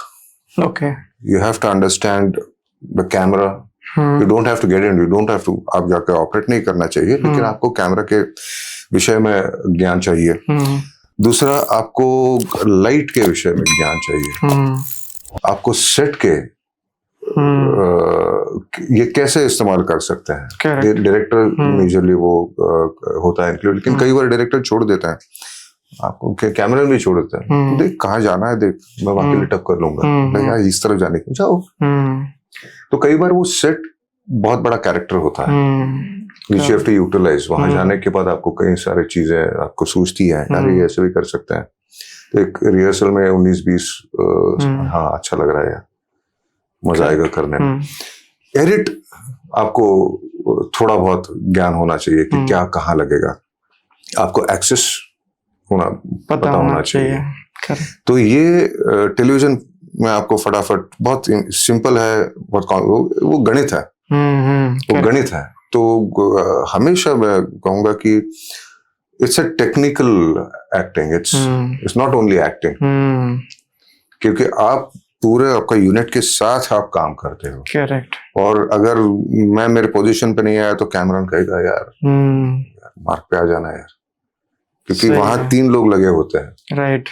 Okay. You have to understand the camera. You don't have to get in. You don't have to. आप जाकर operate नहीं करना चाहिए, लेकिन आपको camera के विषय में ज्ञान चाहिए. दूसरा, आपको लाइट के विषय में ज्ञान चाहिए. आपको सेट के ये कैसे इस्तेमाल कर सकते हैं. डायरेक्टर मेजरली वो होता है इंक्लूड, लेकिन कई बार डायरेक्टर छोड़ देता है आपको, कैमरा भी छोड़ देता है. देख कहाँ जाना है, देख मैं वहां के लिए टप कर लूंगा, मैं यार इस तरफ जाने के जाओ. तो कई बार वो सेट बहुत बड़ा कैरेक्टर होता है, which you have to utilize. वहां जाने के बाद आपको कई सारी चीजें आपको सूझती है, अरे ये ऐसे भी कर सकते हैं. तो एक रिहर्सल में 19-20 हाँ अच्छा लग रहा है यार, मजा आएगा करने में. एडिट आपको थोड़ा बहुत ज्ञान होना चाहिए कि क्या कहाँ लगेगा, आपको एक्सेस पता होना चाहिए. तो ये टेलीविजन में आपको फटाफट, बहुत सिंपल है, बहुत वो गणित है. वो गणित है. तो हमेशा मैं कहूंगा कि it's a technical acting, it's not only acting, क्योंकि आप पूरे आपका यूनिट के साथ आप काम करते हो. करेक्ट. और अगर मैं मेरे पोजीशन पे नहीं आया तो कैमरन कहेगा यार मार्क पे आ जाना यार, क्योंकि वहां 3 लोग लगे होते हैं. राइट.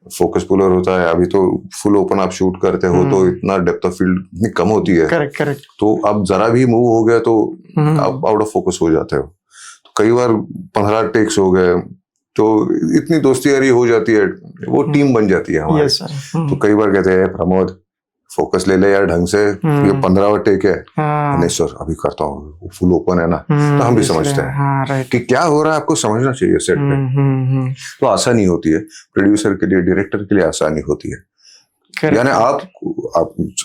फोकस पुलर होता है. अभी तो फुल ओपन आप शूट करते हो तो इतना डेप्थ ऑफ फील्ड इतनी कम होती है. Correct correct. तो अब जरा भी मूव हो गया तो आप आउट ऑफ फोकस हो जाते हो. तो कई बार 15 टेक्स हो गए तो इतनी दोस्ती यारी हो जाती है, वो टीम बन जाती है हमारी. तो कई बार कहते हैं प्रमोद फोकस ले ले यार ढंग से, ये 15वां टेक है. नहीं सर अभी करता हूँ, फुल ओपन है ना. तो हम भी समझते हैं कि क्या हो रहा है, आपको समझना चाहिए सेट पे. तो आसानी होती है प्रोड्यूसर के लिए, डायरेक्टर के लिए आसानी होती है. यानी आप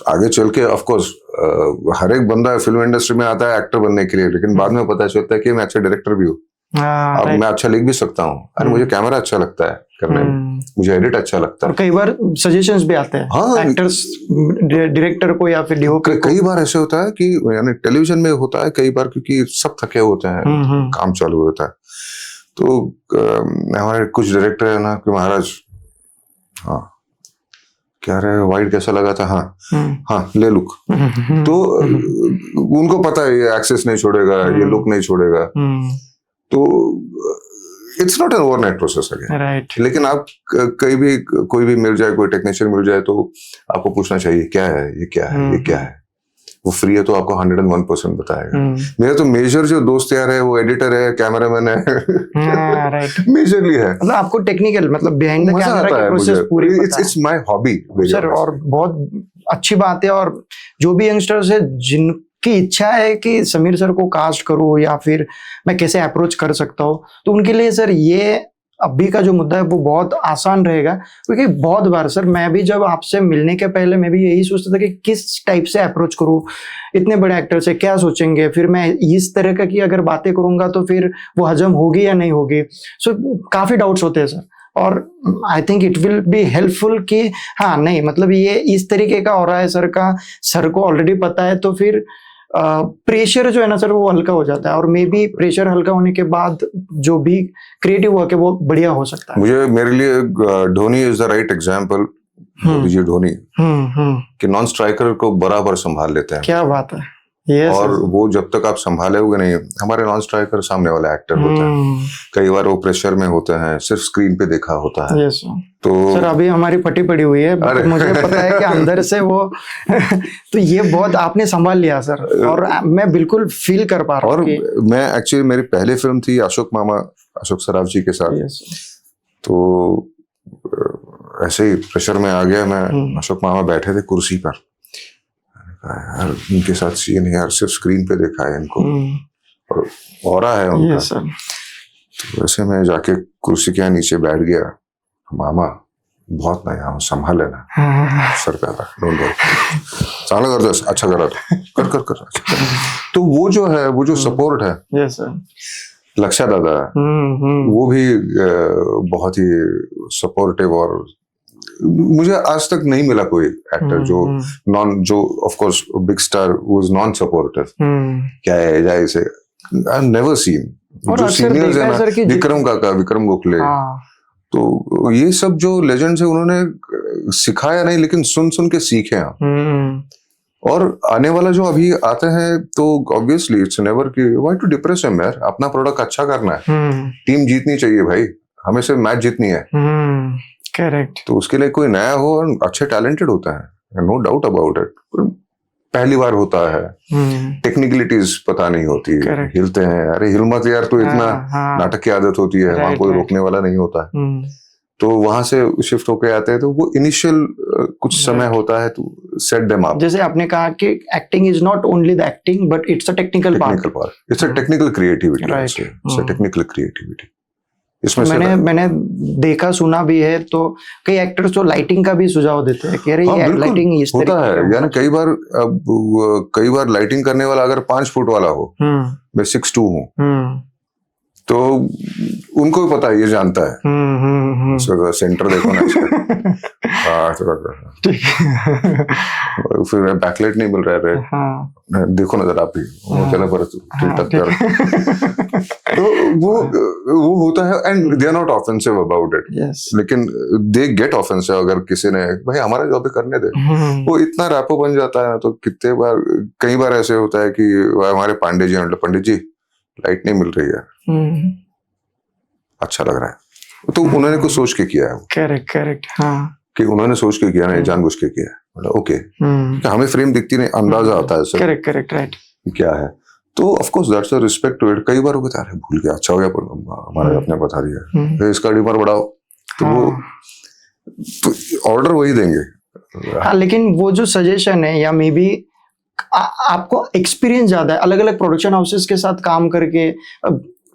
आगे चल के ऑफ कोर्स हर एक बंदा फिल्म इंडस्ट्री में आता है एक्टर बनने के लिए, लेकिन बाद में पता चलता है कि मैं अच्छा डायरेक्टर भी हूँ. अब मैं अच्छा लिख भी सकता हूँ, अरे मुझे कैमरा अच्छा लगता है करने में, मुझे एडिट अच्छा लगता है. और कई बार सजेशंस भी आते हैं. हाँ, एक्टर्स डायरेक्टर को या फिर डीओपी को. कई बार ऐसे होता है कि यानी टेलीविजन में होता है कई बार, क्योंकि सब थके होते हैं, काम चालू होता है. तो हमारे कुछ डायरेक्टर है ना कि महाराज हाँ क्या रहे वाइट कैसा लगा था, हाँ ले लुक. तो उनको पता है ये एक्सेस नहीं छोड़ेगा, ये लुक नहीं छोड़ेगा. तो it's not an overnight process again. Right. लेकिन आप कोई भी मिल जाए, कोई टेक्नीशियन मिल जाए तो आपको पूछना चाहिए क्या है, ये क्या है, ये क्या है. वो फ्री है तो आपको 101% बताएगा. मेरा तो मेजर जो दोस्त यार है वो एडिटर है, कैमरामैन है. राइट. मेजरली है. मतलब आपको टेक्निकल, मतलब बिहाइंड द कैमरा की प्रोसेस पूरी पता है. It's my hobby sir. और बहुत अच्छी बात है. और जो भी यंगस्टर्स है जिनकी इच्छा है कि समीर सर को कास्ट करो या फिर मैं कैसे अप्रोच कर सकता हूँ, तो उनके लिए सर ये अभी का जो मुद्दा है वो बहुत आसान रहेगा. क्योंकि बहुत बार सर मैं भी जब आपसे मिलने के पहले मैं भी यही सोचता था कि किस टाइप से अप्रोच करूँ, इतने बड़े एक्टर से क्या सोचेंगे, फिर मैं इस तरह का की अगर बातें करूंगा तो फिर वो हजम होगी या नहीं होगी. सो काफी डाउट्स होते हैं सर. और I think it will be helpful कि हाँ नहीं मतलब ये इस तरीके का हो रहा है सर का, सर को ऑलरेडी पता है, तो फिर प्रेशर जो है ना सर वो हल्का हो जाता है. और मे बी प्रेशर हल्का होने के बाद जो भी क्रिएटिव वर्क है वो बढ़िया हो सकता है. मुझे मेरे लिए Dhoni is the right example. Dhoni कि नॉन स्ट्राइकर को बराबर संभाल लेते हैं. क्या बात है. Yes, और वो जब तक आप संभाले हुए नहीं, हमारे नॉन स्ट्राइकर सामने वाला एक्टर होता है, कई बार वो प्रेशर में होते हैं, सिर्फ स्क्रीन पे देखा होता है. yes, तो सर अभी हमारी फटी पड़ी हुई है, मुझे पता है कि अंदर से वो तो ये बहुत आपने संभाल लिया सर. और मैं बिल्कुल फील कर पा रहा हूँ. और मैं एक्चुअली मेरी पहली फिल्म थी अशोक सराफ जी के साथ. तो ऐसे ही प्रेशर में आ गया मैं. अशोक मामा बैठे थे कुर्सी पर, यार इनके साथ सीन है यार, सिर्फ स्क्रीन पे देखा है इनको और ऑरा है उनका. तो वैसे मैं जाके कुर्सी के नीचे बैठ गया. मामा बहुत ना यहाँ संभाल लेना. सर पे आता डोंट वरी, चांगला कर दो, अच्छा करा कर. तो वो जो है, वो जो सपोर्ट है. लक्षा दादा, वो भी बहुत ही सपोर्टिव, और मुझे आज तक नहीं मिला कोई एक्टर जो of course big star was non supportive. क्या है जाए से, आई नेवर सीन। जो सीनियर्स है ना, विक्रम काका, विक्रम गोखले, तो ये सब जो लेजेंड्स है उन्होंने सिखाया नहीं, लेकिन सुन सुन के सीखे हैं। और आने वाला जो अभी आते हैं तो ऑब्वियसली इट्स नेवर कि व्हाई टू डिप्रेस हिम यार, अपना प्रोडक्ट अच्छा करना है, टीम जीतनी चाहिए भाई, हमें सिर्फ मैच जीतनी है। करेक्ट। तो उसके लिए कोई नया हो और अच्छे टैलेंटेड होता है, नो डाउट अबाउट इट, पहली बार होता है, टेक्निकलिटीज पता नहीं होती, हिलते हैं, अरे हिल मत यार, तो इतना नाटक की आदत होती है, वहां कोई रोकने वाला नहीं होता है। तो वहां से शिफ्ट होके आते हैं, तो वो इनिशियल कुछ समय होता है टू सेट देम अप। जैसे आपने कहा कि acting is not only the acting but it's a technical part, it's a technical creativity, it's a technical creativity. इसमें मैंने देखा सुना भी है, तो कई एक्टर्स तो लाइटिंग का भी सुझाव देते हैं कि अरे ये लाइटिंग इस होता है, यानी कई बार लाइटिंग करने वाला अगर 5 फुट वाला हो, मैं 6'2" हूँ, तो उनको भी पता है, ये जानता है। सेंटर देखो ना इसका, फिर बैकलाइट नहीं मिल रहा है, देखो ना जरा आप भी, चला पर तो वो होता है, and they are not offensive about it, लेकिन दे गेट ऑफेंसिव अगर किसी ने भाई हमारा जॉब भी करने दे। वो इतना रैपो बन जाता है, तो कई बार ऐसे होता है कि हमारे पांडे जी, मतलब पंडित जी लाइट नहीं मिल रही है, अच्छा लग रहा है, तो उन्होंने कुछ सोच के किया है। करेक्ट हाँ, कि उन्होंने सोच के किया, नहीं जानबूझ के किया, मतलब ओके, हमें फ्रेम दिखती नहीं, अंदाजा आता है सर, करेक्ट राइट, क्या है। तो of course that's a respect to it. कई बार वो अरे भूल गया, अच्छा हो गया, हमारे अपने बता दिया, इसका डिमर बढ़ाओ, तो वो तो ऑर्डर वही देंगे। हाँ, लेकिन वो जो सजेशन है, या मे बी आपको एक्सपीरियंस ज्यादा है अलग अलग प्रोडक्शन हाउसेस के साथ काम करके।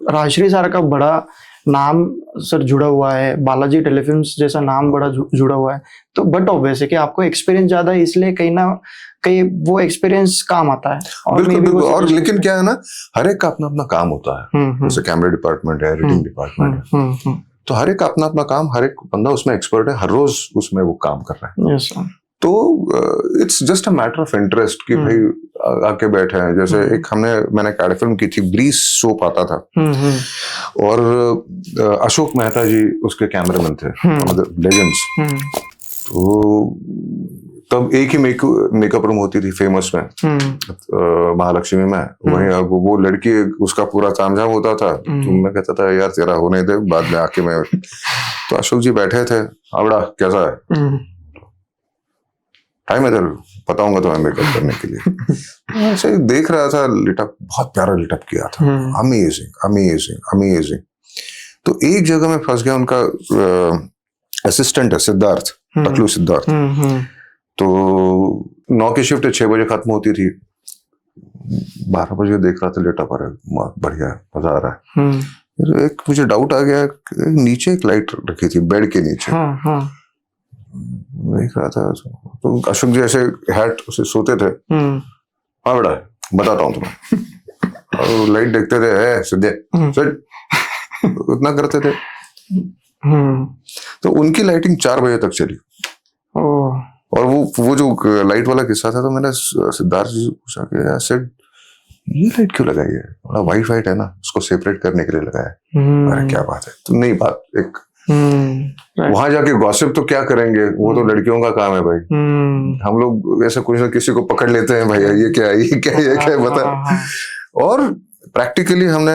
राजश्री सर का बड़ा नाम सर जुड़ा हुआ है, बालाजी टेलीफिल्म्स जैसा नाम बड़ा जुड़ा हुआ है, तो बट ऑब्वियस है कि आपको एक्सपीरियंस ज्यादा है, इसलिए कहीं ना कहीं वो एक्सपीरियंस काम आता है। और बिल्कुल, और लेकिन क्या है ना, हर एक का अपना अपना काम होता है, जैसे कैमरा डिपार्टमेंट है, एडिटिंग डिपार्टमेंट है, तो हर एक का अपना अपना काम, हर एक बंदा उसमें एक्सपर्ट है, हर रोज उसमें वो काम कर रहा है। yes, तो it's just a matter of interest कि भाई आके बैठे हैं। जैसे एक मैंने एक एड फिल्म की थी, ब्रीस सोप आता था, और अशोक मेहता जी उसके कैमरामैन थे, लेजेंड्स। तो तब एक ही मेकअप रूम होती थी फेमस में, महालक्ष्मी में, वहीं अब वो लड़की उसका पूरा तामझाम होता था, तो मैं कहता था यार तेरा होने दे, बाद में आके मैं। तो अशोक जी बैठे थे, आवड़ा कैसा है, टाइम इधर बताऊंगा तुम्हें मेकअप करने के लिए। ऐसे ही देख रहा था, लिटअप बहुत प्यारा लिटअप किया था, अमेजिंग अमेजिंग अमेजिंग। तो एक जगह में फंस गया, उनका असिस्टेंट है सिद्धार्थ, टकलू सिद्धार्थ। तो 9 की शिफ्ट 6 बजे खत्म होती थी, 12 बजे देख रहा था लिटअप, अरे बढ़िया मजा आ रहा है। एक मुझे डाउट आ गया, नीचे एक लाइट रखी थी बेड के नीचे, देख रहा था, तो अशोक जी ऐसे हैट उसे सोते थे, हाँ बेटा बताता हूँ तुम्हें, और लाइट देखते थे, है सिद्धे उतना करते थे। तो उनकी लाइटिंग 4 बजे तक चली। और वो जो लाइट वाला किस्सा था, तो मैंने सिद्धार्थ जी से पूछा कि ऐसे ये लाइट क्यों लगाई है, बड़ा वाइट वाइट है ना, उसको सेपरेट करने के लिए लगाया है। अरे क्या बात है, तो नहीं बात एक वहां जाके गॉसिप तो क्या करेंगे, वो तो लड़कियों का काम है भाई, हम लोग ऐसा कुछ ना किसी को पकड़ लेते हैं, भैया ये क्या है, ये क्या है, ये क्या है बता। और प्रैक्टिकली हमने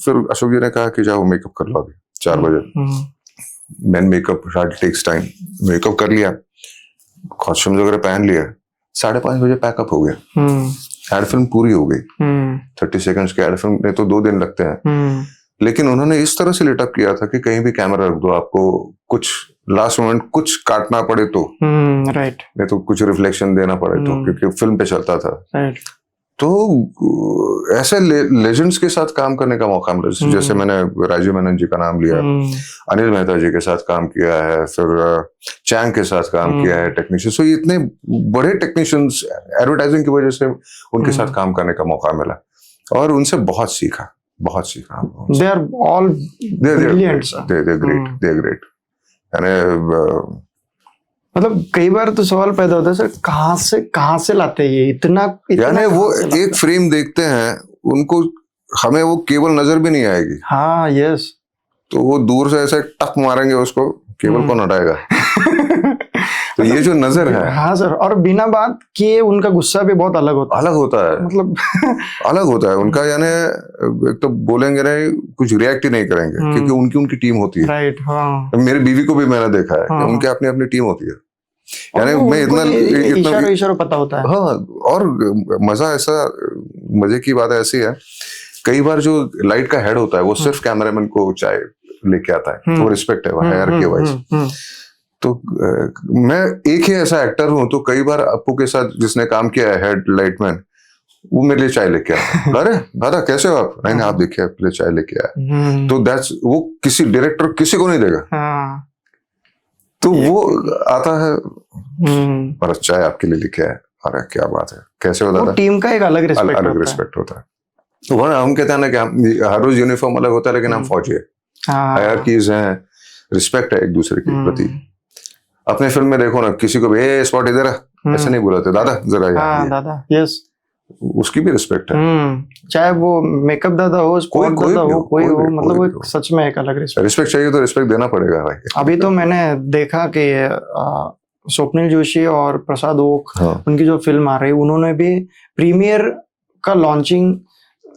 फिर अशोक जी ने कहा कि जाओ मेकअप कर लो अभी 4 बजे। Man makeup takes time, makeup कर लिया, कॉस्ट्यूम्स वगैरह पहन लिया, 5:30 बजे पैकअप हो गया। एड फिल्म पूरी हो गई, 30 सेकंड्स की एड फिल्म में तो 2 दिन लगते हैं, लेकिन उन्होंने इस तरह से लिटअप किया था कि कहीं भी कैमरा रख दो, आपको कुछ लास्ट मोमेंट कुछ काटना पड़े तो राइट, नहीं तो कुछ रिफ्लेक्शन देना पड़े तो, क्योंकि फिल्म पे चलता था। राइट। तो ऐसे लेजेंड्स के साथ काम करने का मौका मिला, जैसे मैंने राजीव मेनन जी का नाम लिया, अनिल मेहता जी के साथ काम किया है, फिर चैंग के साथ काम किया है टेक्नीशियन। सो इतने बड़े टेक्नीशियंस, एडवर्टाइजिंग की वजह से उनके साथ काम करने का मौका मिला और उनसे बहुत सीखा। बहुत सीखा हम लोगों से। They are all brilliant sir. They great यानी मतलब कई बार तो सवाल पैदा होता है सर, कहाँ से लाते हैं ये इतना यानी वो कहाँ से लाते एक फ्रेम देखते हैं, उनको हमें वो केबल नजर भी नहीं आएगी। हैं? हाँ यस। तो वो दूर से ऐसे टक मारेंगे उसको, केबल कौन हटाएगा? तो ये जो नजर है, हाँ सर, और बिना बात किए उनका गुस्सा भी बहुत अलग होता अलग होता है, है मतलब अलग होता है उनका। यानी एक तो बोलेंगे नहीं, कुछ रिएक्ट ही नहीं करेंगे, क्योंकि उनकी टीम होती है। राइट। हाँ मेरी बीवी को भी मैंने देखा है कि हाँ। उनके अपनी अपनी टीम होती है। और यानी मैं इतना इशारा पता होता है। हाँ। और मजा ऐसा, मजे की बात ऐसी है, कई बार जो लाइट का हेड होता है वो सिर्फ कैमरामैन को चाय लेके आता है, वो रिस्पेक्ट है, वो हायर के वाइज। तो मैं एक ही ऐसा एक्टर हूं, तो कई बार अपू के साथ जिसने काम किया है हेड लाइटमैन, वो मेरे लिए चाय लेके आता। अरे दादा कैसे हो आप? नहीं आप देखिए आपके लिए चाय लेके आया। तो दैट्स, वो किसी डायरेक्टर किसी को नहीं देगा। तो वो आता है और चाय आपके लिए लेके आया। अरे क्या बात है, कैसे हो दादा? टीम का एक अलग रिस्पेक्ट होता है। तो वह हम कहते हैं ना कि हम हर रोज यूनिफॉर्म अलग होता है, लेकिन हम फौजी है, हायरार्कीज हैं, रिस्पेक्ट है एक दूसरे के प्रति। अपने फिल्म में देखो ना, किसी को भी ए स्पॉट इधर ऐसे नहीं बुलाते, दादा जरा यहाँ दादा। यस, उसकी भी रिस्पेक्ट है। चाहे वो मेकअप दादा हो, स्पॉट दादा हो, कोई हो, मतलब वो सच में एक अलग रिस्पेक्ट चाहिए, तो रिस्पेक्ट देना पड़ेगा भाई। अभी तो मैंने देखा कि स्वप्निल जोशी और प्रसाद ओक, उनकी जो फिल्म आ रही, उन्होंने भी प्रीमियर का लॉन्चिंग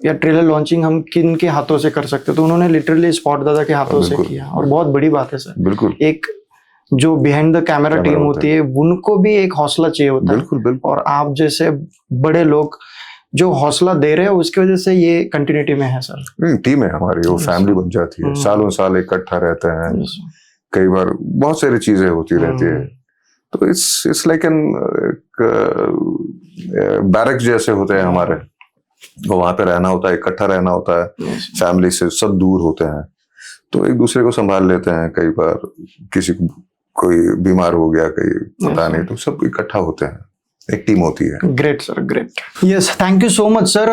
या ट्रेलर लॉन्चिंग हम किन के हाथों से कर सकते, तो उन्होंने लिटरली स्पॉट दादा के हाथों से किया। और बहुत बड़ी बात है सर। बिल्कुल। एक जो बिहाइंड द कैमरा टीम होती है, उनको भी एक हौसला चाहिए होता है। बिल्कुल। और आप जैसे बड़े लोग जो हौसला दे रहे हैं, उसकी वजह से ये कंटिन्यूटी में है सर। टीम है हमारी, वो फैमिली बन जाती है, सालों साल इकट्ठा रहते हैं, कई बार बहुत सारी चीजें होती रहती है। तो इट्स लाइक एन बैरक जैसे होते हैं हमारे, तो वहां पे रहना होता है, इकट्ठा रहना होता है, फैमिली से सब दूर होते हैं, तो एक दूसरे को संभाल लेते हैं। कई बार किसी को कोई बीमार हो गया, कहीं पता नहीं, तो सब इकट्ठा होते हैं, एक टीम होती है। Great sir, great. Yes, thank you so much sir.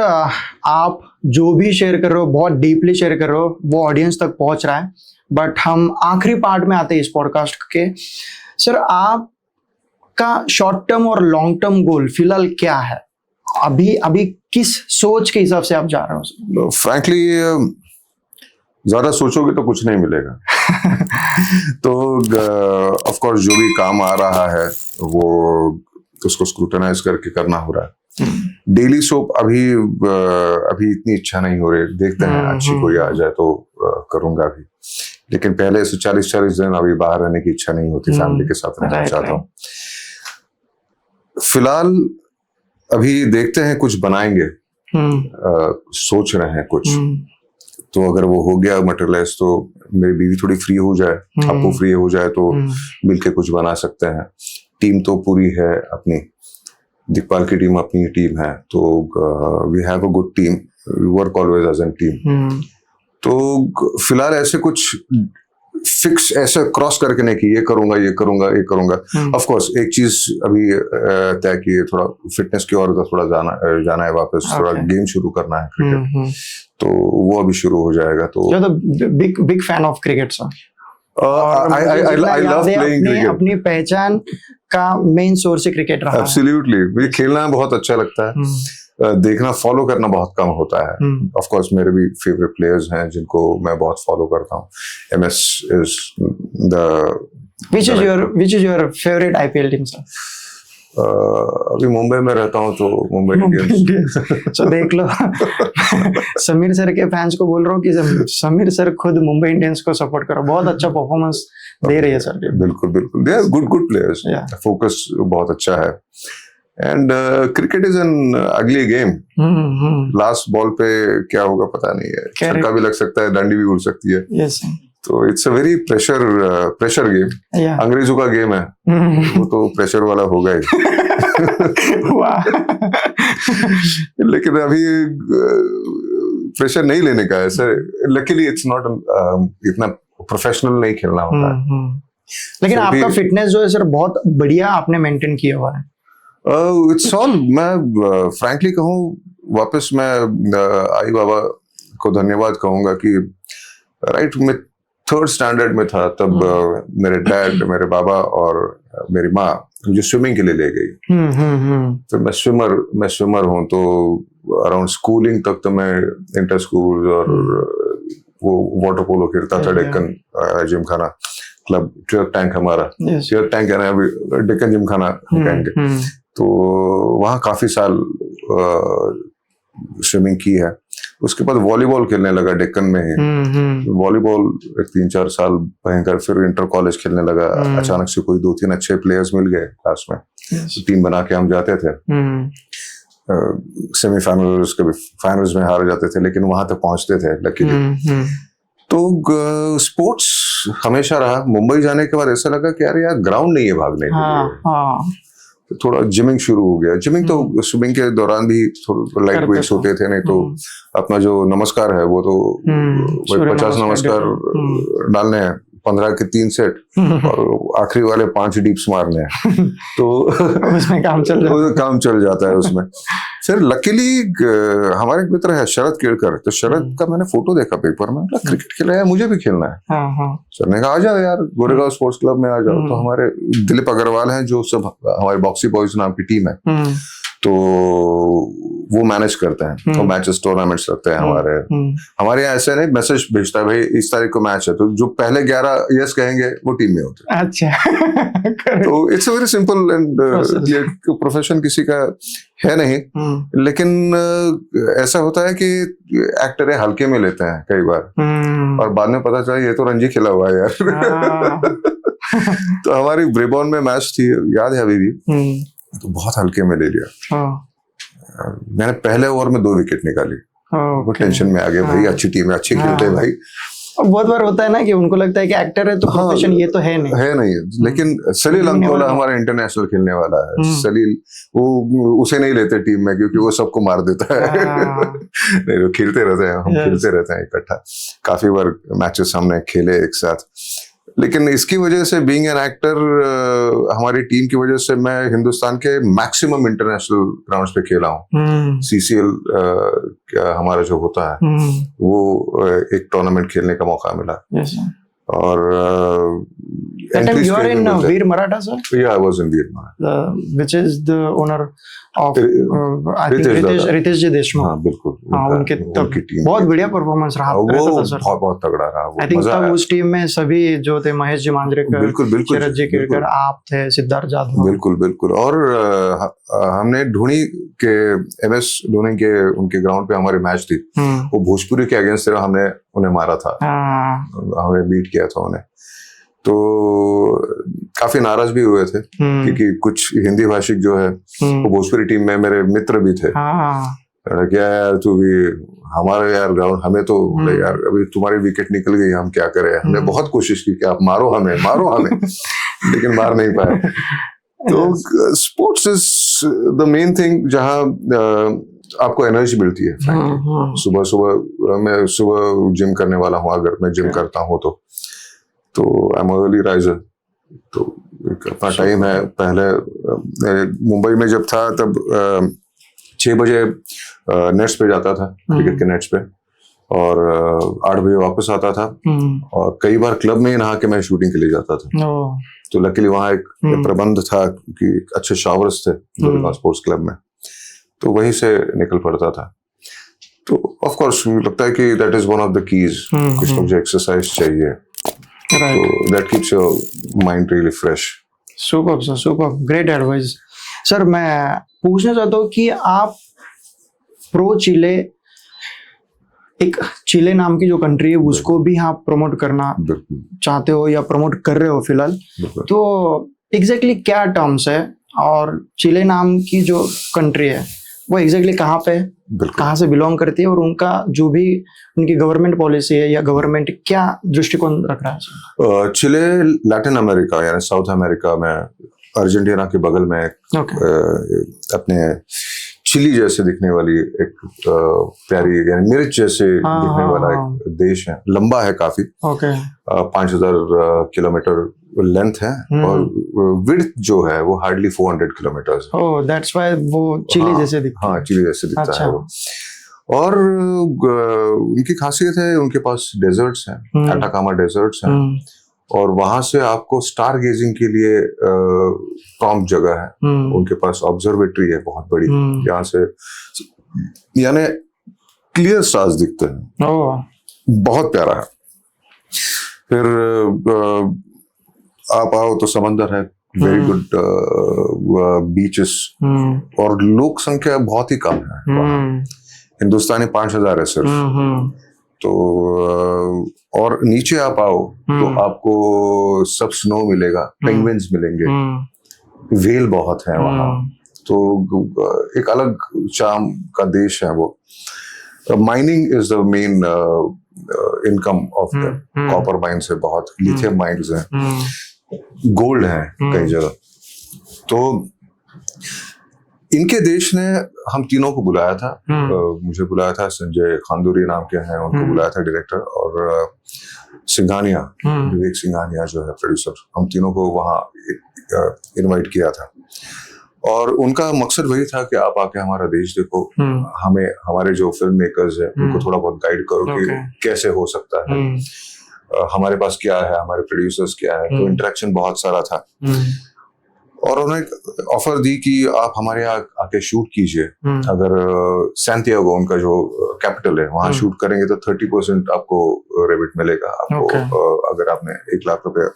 आप जो भी शेयर कर रहे हो, बहुत डीपली शेयर कर रहे हो, वो ऑडियंस तक पहुंच रहा है। बट हम आखिरी पार्ट में आते हैं इस पॉडकास्ट के। सर, आपका शॉर्ट टर्म और लॉन्ग टर्म गोल फिलहाल क्या है? अभी किस सोच के हिसाब से आप जा रहे हो? फ्रैंकली ज्यादा सोचोगे तो कुछ नहीं मिलेगा। तो ऑफ कोर्स जो भी काम आ रहा है वो उसको स्क्रूटनाइज करके करना हो रहा है। डेली सोप अभी इतनी इच्छा नहीं हो रही, देखते हैं अच्छी कोई आ जाए तो करूंगा अभी, लेकिन पहले से 40 दिन अभी बाहर रहने की इच्छा नहीं होती, फैमिली के साथ रहना चाहता हूँ। फिलहाल अभी देखते हैं, कुछ बनाएंगे, सोच रहे हैं कुछ, तो अगर वो हो गया मटेरियलाइज तो मेरी बीवी थोड़ी फ्री हो जाए, आपको फ्री हो जाए, तो मिलके कुछ बना सकते हैं। टीम तो पूरी है अपनी, दिखपाल की टीम अपनी टीम है, तो we have a good team, we work always as an team. तो फिलहाल ऐसे कुछ फिक्स ऐसे क्रॉस करके नहीं कि ये करूंगा। ऑफ कोर्स एक चीज अभी तय की है, थोड़ा फिटनेस की ओर थोड़ा जाना है वापस, थोड़ा गेम शुरू करना है क्रिकेट, तो वो अभी शुरू हो जाएगा। तो big fan of cricket sir. I love playing cricket. अपनी पहचान का मेन सोर्स क्रिकेट रहा है। Absolutely, मुझे खेलना बहुत अच्छा लगता है, देखना फॉलो करना बहुत कम होता है। ऑफ कोर्स मेरे भी फेवरेट प्लेयर्स हैं जिनको मैं बहुत फॉलो करता हूँ। MS is which is your favorite IPL team sir? अभी मुंबई में रहता हूँ, तो मुंबई इंडियंस। तो देख लो, समीर सर के फैंस को बोल रहा हूँ कि समीर सर खुद मुंबई इंडियंस को सपोर्ट करो, बहुत अच्छा परफॉर्मेंस दे रही है सर। बिल्कुल, they are good players, focus बहुत अच्छा है। And cricket is an ugly game, last ball पे क्या होगा पता नहीं है, छक्का भी लग सकता है, डंडी भी उड़ सकती है। yes. तो it's a very pressure game, अंग्रेजों का गेम है, वो तो प्रेशर वाला होगा ही। लेकिन अभी प्रेशर नहीं लेने का है सर, लकीली इट्स नॉट इतना प्रोफेशनल नहीं खेलना होता है। लेकिन आपका फिटनेस जो है सर बहुत बढ़िया आपने मेंटेन किया हुआ है। इट्स ऑल, मैं फ्रैंकली कहूँ, वापस मैं आई बाबा को धन्यवाद कहूंगा कि राइट मैं 3rd स्टैंडर्ड में था तब मेरे डैड, मेरे बाबा और मेरी माँ मुझे स्विमिंग के लिए ले गई। फिर मैं स्विमर हूँ, तो अराउंड स्कूलिंग तक तो मैं इंटर स्कूल और वो वाटर पोलो खेलता था Deccan Gymkhana club, trip tank हमारा, ट्रिप टैंक है ना अभी डेक्कन जिमखाना कहेंगे। तो वहाँ काफी साल स्विमिंग की है। उसके बाद वॉलीबॉल खेलने लगा डेक्कन में ही। वॉलीबॉल 3-4 साल भयंकर, फिर इंटर कॉलेज खेलने लगा। अचानक से कोई 2-3 अच्छे प्लेयर्स मिल गए क्लास में, टीम बना के हम जाते थे। सेमीफाइनल्स, कभी फाइनल्स में हार जाते थे, लेकिन वहां तक पहुंचते थे लकीली। तो स्पोर्ट्स हमेशा रहा। मुंबई जाने के बाद ऐसा लगा कि यार ग्राउंड नहीं है भागने के लिए। तो थोड़ा जिमिंग शुरू हो गया। जिमिंग तो स्विमिंग के दौरान भी थोड़ा लाइट वेट्स होते थे, नहीं तो अपना जो नमस्कार है वो तो 50 नमस्कार डालने हैं, 15 के 3 सेट और आखिरी वाले 5 डीप्स मारने हैं। तो उसमें काम चल जाता है उसमें। फिर लकीली हमारे एक मित्र है शरद केड़कर, तो शरद का मैंने फोटो देखा पेपर में, क्रिकेट खेला है, मुझे भी खेलना है। सर ने कहा आ जाओ यार, गोरेगांव स्पोर्ट्स क्लब में आ जाओ। तो हमारे दिलीप अग्रवाल हैं जो सब हमारे बॉक्सी बॉयज नाम की टीम है, तो वो मैनेज करते हैं, वो मैचेस टूर्नामेंट्स रखते हैं हमारे यहाँ। ऐसे नहीं मैसेज भेजता है भाई इस तारीख को मैच है, तो जो पहले 11 यस कहेंगे वो टीम में होते हैं। अच्छा। तो it's a very simple and ये प्रोफेशन किसी का है नहीं, लेकिन ऐसा होता है कि एक्टर हल्के में लेते हैं कई बार, और बाद में पता चला ये तो रणजी खेला हुआ है यार। तो हमारी ब्रेबॉर्न में मैच थी, याद है अभी भी, तो बहुत हल्के में ले लिया। मैंने पहले ओवर में 2 विकेट निकाली। वो टेंशन में आ गया, भाई अच्छी टीम है, अच्छे खेलते हैं भाई। बहुत बार होता है ना कि उनको लगता है कि एक्टर है तो प्रोफेशन ये तो है नहीं। लेकिन सलील अंकोला हमारा इंटरनेशनल खेलने वाला है। सलील वो उसे नहीं लेते टीम में क्योंकि वो सबको मार देता है। नहीं, वो खेलते रहते हैं, हम खेलते रहते हैं इकट्ठा। काफी बार मैचेस हमने खेले एक साथ। लेकिन इसकी वजह से बीइंग एन एक्टर, हमारी टीम की वजह से मैं हिंदुस्तान के मैक्सिमम इंटरनेशनल ग्राउंड्स पे खेला हूँ। CCL हमारा जो होता है वो एक टूर्नामेंट खेलने का मौका मिला। और you are in Veer Maratha, sir? Yeah, I was in Veer Maratha. Which is the owner of I think Ritesh जी देशमुख। हाँ बिल्कुल, उनकी टीम बहुत बढ़िया परफॉर्मेंस रहा। वो बहुत तगड़ा रहा। आई थिंक तब उस टीम में सभी जो थे, महेश जी मांजरेकर, बिल्कुल शरद जी केड़कर, आप थे, सिद्धार्थ जाधव। बिल्कुल। और हमने धोनी के MS धोनी के उनके ग्राउंड पे हमारी मैच थी, वो भोजपुरी के अगेंस्ट हमने उन्हें मारा था, हमें बीट किया था उन्हें। तो काफी नाराज भी हुए थे क्योंकि कुछ हिंदी भाषिक जो है वो भोजपुरी टीम में मेरे मित्र भी थे। क्या यार तू भी हमारे यार ग्राउंड, हमें तो यार अभी तुम्हारी विकेट निकल गई, हम क्या करें। हमने बहुत कोशिश की कि आप मारो हमें लेकिन मार नहीं पाए। तो sports is the main thing जहाँ आपको एनर्जी मिलती है। सुबह मैं जिम करने वाला हूँ, अगर मैं जिम करता हूँ तो आई एम अर्ली राइजर। तो अपना टाइम है। पहले मुंबई में जब था तब 6 बजे नेट्स पे जाता था, क्रिकेट के नेट्स पे, और 8 बजे वापस आता था। और कई बार क्लब में ही नहा के मैं शूटिंग के लिए जाता था। तो लकीली वहाँ एक प्रबंध था कि अच्छे शावर्स थे गोरेगांव स्पोर्ट्स क्लब में, तो वहीं से निकल पड़ता था। तो ऑफ कोर्स लगता है कि that is one of the keys. कुछ मुझे एक्सरसाइज चाहिए, तो that keeps your mind really fresh. Superb sir, superb, great advice. Sir मैं पूछना चाहता हूँ कि आप प्रो चिले, एक चिले नाम की जो कंट्री है उसको भी आप प्रमोट करना चाहते हो या प्रमोट कर रहे हो फिलहाल, तो एग्जैक्टली क्या टर्म्स है, और चिले नाम की जो कंट्री है वो एग्जैक्टली कहाँ पे है, कहाँ से बिलोंग करती है, और उनका जो भी उनकी गवर्नमेंट पॉलिसी है या गवर्नमेंट क्या दृष्टिकोण रख रहा है? चिले लैटिन अमेरिका यानी साउथ अमेरिका में, अर्जेंटीना के बगल में अपने चिली जैसे दिखने वाली एक प्यारी यानी मिर्च जैसे दिखने वाला एक देश है। लंबा है काफी, 5000 किलोमीटर लेंथ है, और विड्थ जो है वो हार्डली 400 किलोमीटर है। दैट्स व्हाई वो चिली जैसे दिखता है। हाँ, चिली जैसे दिखता है वो। और उनकी खासियत है, उनके पास डेजर्ट्स हैं, अटाकामा डेजर्ट्स हैं, और वहां से आपको स्टार गेजिंग के लिए प्रॉम्प्ट जगह है। उनके पास ऑब्जर्वेटरी है बहुत बड़ी, यहाँ से यानी क्लियर स्टार्स दिखते हैं। बहुत प्यारा है। फिर आप आओ तो समंदर है, वेरी गुड बीचेस, और लोक संख्या बहुत ही कम है वहाँ। हिंदुस्तानी 5000 है सिर्फ। तो और नीचे आप आओ तो आपको सब स्नो मिलेगा, पेंगुइन्स मिलेंगे, व्हेल बहुत है वहाँ। तो एक अलग चार्म का देश है वो। Mining is the main income of the copper mines है, बहुत लिथियम माइंस हैं, गोल्ड है कई जगह। तो इनके देश ने हम तीनों को बुलाया था, मुझे बुलाया था, संजय खांदुरी नाम के हैं, उनको बुलाया था डायरेक्टर, और सिंघानिया, विवेक सिंघानिया जो है प्रोड्यूसर, हम तीनों को वहाँ इनवाइट किया था। और उनका मकसद वही था कि आप आके हमारा देश देखो, हमें हमारे जो फिल्म मेकर्स है उनको थोड़ा बहुत गाइड करो कि कैसे हो सकता है, हमारे पास क्या है, हमारे प्रोड्यूसर्स क्या है। तो इंटरेक्शन बहुत सारा था, और उन्होंने ऑफर दी कि आप हमारे यहाँ आके शूट कीजिए। अगर सैंटियागो उनका जो कैपिटल है वहाँ शूट करेंगे तो 30% आपको रेबिट मिलेगा आपको। अगर आपने 1 लाख रुपए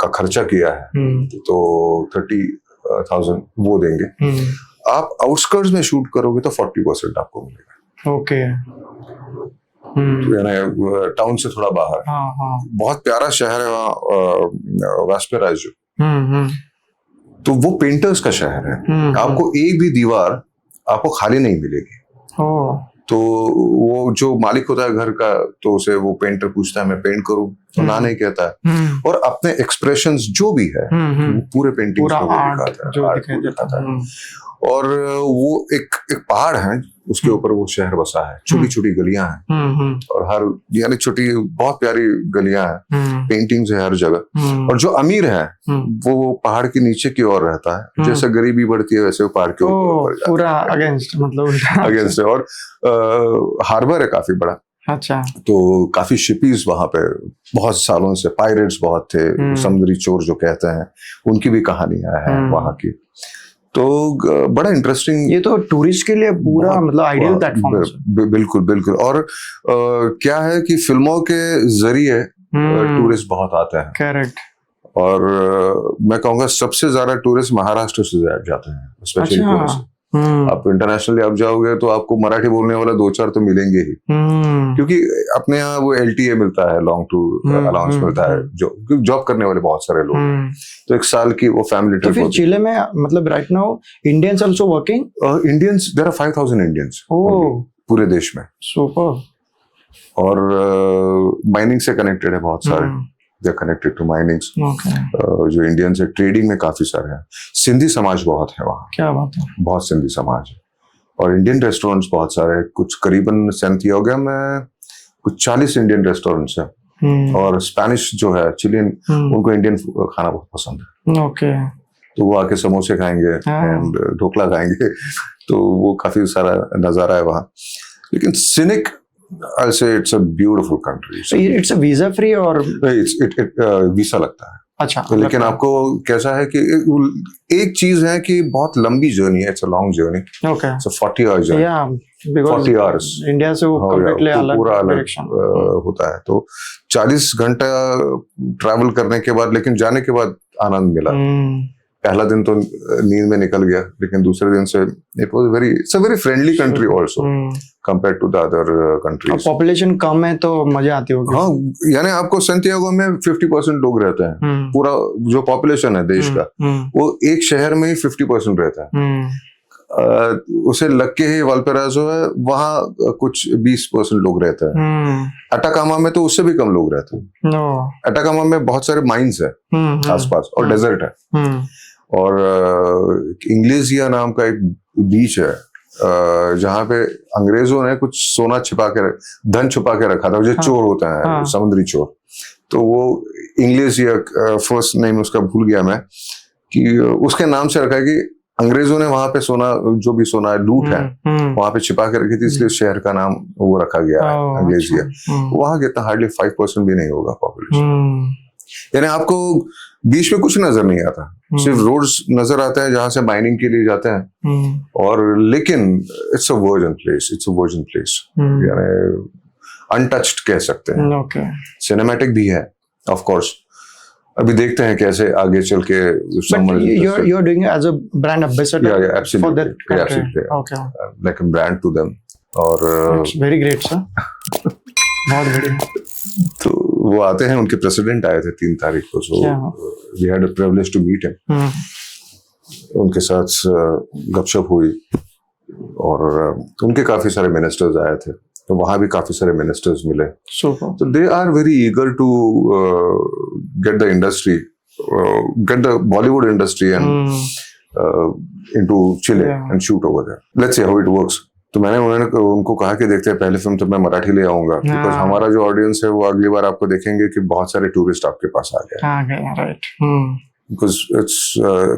का खर्चा किया है तो 30,000 वो देंगे। आप आउटस्कर्ट्स में शूट करोगे तो 40% आपको मिलेगा। ओके। टाउन से थोड़ा बाहर। बहुत प्यारा शहर है वहाँ, वास्पेराजो। तो वो पेंटर्स का शहर है। आपको एक भी दीवार आपको खाली नहीं मिलेगी। तो वो जो मालिक होता है घर का, तो उसे वो पेंटर पूछता है मैं पेंट करूं, तो ना नहीं कहता है, और अपने एक्सप्रेशंस जो भी है वो पूरे पेंटिंग में दिखाता है। और वो एक पहाड़ है, उसके ऊपर वो शहर बसा है, छोटी छोटी गलियां हैं, और हर यानी छोटी बहुत प्यारी गलियां हैं, पेंटिंग्स है हर जगह। और जो अमीर है वो पहाड़ के नीचे की ओर रहता है, जैसे गरीबी बढ़ती है वैसे वो पहाड़ के ऊपर पूरा अगेंस्ट, मतलब अगेंस्ट है। और हार्बर है काफी बड़ा। अच्छा। तो काफी शिपीज वहां पे बहुत सालों से, पायरेट्स बहुत थे, समुद्री चोर जो कहते हैं, उनकी भी कहानियां हैं वहां की। तो बड़ा इंटरेस्टिंग, ये तो टूरिस्ट के लिए पूरा मतलब आइडियल प्लेटफॉर्म है। बिल्कुल बिल्कुल। और क्या है कि फिल्मों के जरिए टूरिस्ट बहुत आते हैं। करेक्ट। और मैं कहूँगा सबसे ज्यादा टूरिस्ट महाराष्ट्र से जाते हैं, स्पेशली पुणे से। आप इंटरनेशनली आप जाओगे तो आपको मराठी बोलने वाला 2-4 तो मिलेंगे ही, क्योंकि अपने यहाँ वो LTA मिलता है, लॉन्ग टूर अलाउंस मिलता है, जो जॉब करने वाले बहुत सारे लोग हैं। तो 1 साल की वो फैमिली ट्रिप। तो फिर चिले में मतलब right now Indians also working? Indians, there are 5000 Indians पूरे देश में। सुपर। और माइनिंग से कनेक्टेड है बहुत सारे, they are connected to minings. जो इंडियंस है, ट्रेडिंग में काफी सारे हैं। सिंधी समाज बहुत है वहाँ। क्या बात है। बहुत सिंधी समाज है। और इंडियन रेस्टोरेंट्स बहुत सारे हैं, कुछ करीबन सैंटियागो में कुछ 40 इंडियन रेस्टोरेंट्स हैं। और स्पेनिश जो है, चिलियन, उनको इंडियन खाना बहुत पसंद है। ओके। तो वो आके समोसे खाएंगे एंड ढोकला खाएंगे। तो वो काफी सारा नजारा है वहाँ। लेकिन scenic, I'll say it's a beautiful country. It's a visa free और वीसा लगता है। अच्छा। तो लेकिन आपको कैसा है कि एक चीज है कि बहुत लंबी जर्नी है, it's a long journey. Okay. So 40 hours journey. या 40 hours इंडिया से वो कंप्लीटली अलग, पूरा अलग होता है। तो 40 घंटा ट्रैवल करने के बाद, लेकिन जाने के बाद आनंद मिला। पहला दिन तो नींद में निकल गया, लेकिन दूसरे दिन से it's a very friendly country also compared to the other countries. Population कम है तो मजा आती होगी। हाँ, यानी आपको सैंटियागो में 50% लोग रहते हैं। पूरा जो पॉपुलेशन है देश का, वो एक शहर में ही 50% रहता है। उसे लग के ही वाल्पेराजो है, वहाँ कुछ 20% लोग रहते हैं। अटाकामा में तो उससे भी कम लोग रहते हैं। अटाकामा में बहुत सारे माइंस है आसपास, और डेजर्ट है। और इंग्लेसिया नाम का एक बीच है, जहाँ पे अंग्रेजों ने कुछ सोना धन छुपा के रखा था, जो चोर होता है, समुद्री चोर। तो वो इंग्लेसिया, फर्स्ट नेम उसका भूल गया मैं, कि उसके नाम से रखा है कि अंग्रेजों ने वहां पे सोना, जो भी सोना लूट है वहां पे छिपा के रखी थी, इसलिए शहर का नाम वो रखा गया है अंग्रेजिया। वहां कितना हार्डली 5% भी नहीं होगा पॉपुलेशन। यानी आपको बीच में कुछ नजर नहीं आता, सिर्फ रोड्स नजर आता है जहां से माइनिंग के लिए जाते हैं, और लेकिन it's a virgin place, it's a virgin place, यानी अनटच्ड कह सकते हैं। सिनेमैटिक भी है ऑफ कोर्स। अभी देखते हैं कैसे आगे चल के। you're doing it as a brand ambassador absolutely, for that country. Absolutely. Okay. Like a brand to them. और It's very great, sir. बहुत बढ़िया। तो वो आते हैं, उनके प्रेसिडेंट आए थे 3 तारीख को, so we had a privilege to meet him. उनके साथ गपशप हुई, और उनके काफी सारे मिनिस्टर्स आए थे, तो वहां भी काफी सारे मिनिस्टर्स मिले। तो they are very eager to get the industry, get the Bollywood industry and into Chile and shoot over there. Let's see how it works. तो मैंने उनको कहा कि देखते हैं, पहले फिल्म तो मैं मराठी ले आऊंगा, बिकॉज हमारा जो ऑडियंस है वो अगली बार आपको देखेंगे कि बहुत सारे टूरिस्ट आपके पास आ गए, राइट। बिकॉज इट्स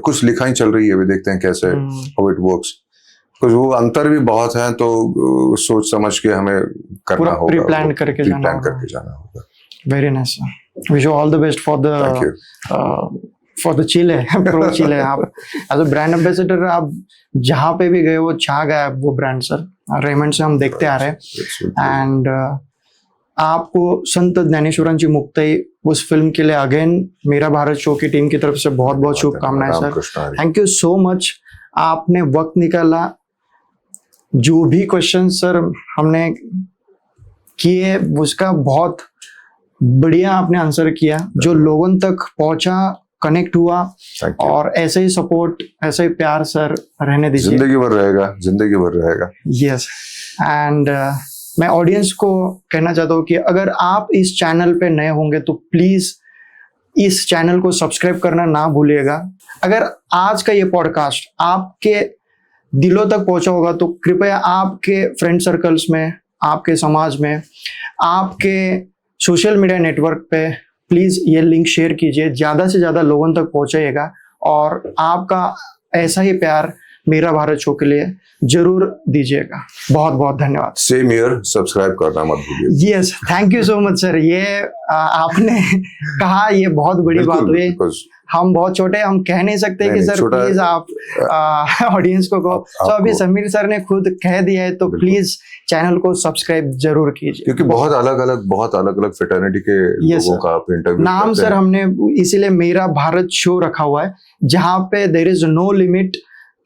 कुछ लिखाई चल रही है, अभी देखते हैं कैसे हाउ इट वर्क्स। कुछ वो अंतर भी बहुत है, तो सोच समझ के हमें करना होगा, प्री प्लान करके जाना होगा। Very nice, wish you all the best for the Chile, pro Chile. आप एज अ ब्रांड एम्बेसडर, आप जहाँ पे भी गए वो छा गया वो ब्रांड सर। रेमंड से हम देखते आ रहे हैं, एंड आपको संत ज्ञानेश्वरांची मुक्ताई उस फिल्म के लिए अगेन मेरा भारत शो की टीम की तरफ से बहुत बहुत शुभकामनाएं sir. Thank you so much, आपने वक्त निकाला। जो भी क्वेश्चन सर हमने किए उसका बहुत बढ़िया आपने आंसर किया, जो लोगों तक पहुंचा, कनेक्ट हुआ, और ऐसे ही सपोर्ट, ऐसे ही प्यार सर रहने दीजिए, जिंदगी भर रहेगा, जिंदगी भर रहेगा। यस, एंड मैं ऑडियंस को कहना चाहता हूँ कि अगर आप इस चैनल पे नए होंगे तो प्लीज इस चैनल को सब्सक्राइब करना ना भूलिएगा। अगर आज का ये पॉडकास्ट आपके दिलों तक पहुंचा होगा तो कृपया आपके फ्रेंड सर्कल्स में, आपके समाज में, आपके सोशल मीडिया नेटवर्क पे प्लीज ये लिंक शेयर कीजिए, ज्यादा से ज्यादा लोगों तक पहुंचाइएगा, और आपका ऐसा ही प्यार मेरा भारत शो के लिए जरूर दीजिएगा। बहुत बहुत धन्यवाद। सेम हियर, सब्सक्राइब करना मत भूलिए। Yes, thank you so much sir. ये आपने कहा, ये बहुत बड़ी बात हुई। हम बहुत छोटे, हम कह नहीं सकते कि सर प्लीज आप ऑडियंस को कहो। तो अभी समीर सर ने खुद कह दिया है, तो प्लीज चैनल को सब्सक्राइब जरूर कीजिए, क्योंकि बहुत अलग अलग फेटर्निटी के लोगों का आप इंटरव्यू नाम सर हमने इसीलिए मेरा भारत शो रखा हुआ है, जहाँ पे देयर इज नो लिमिट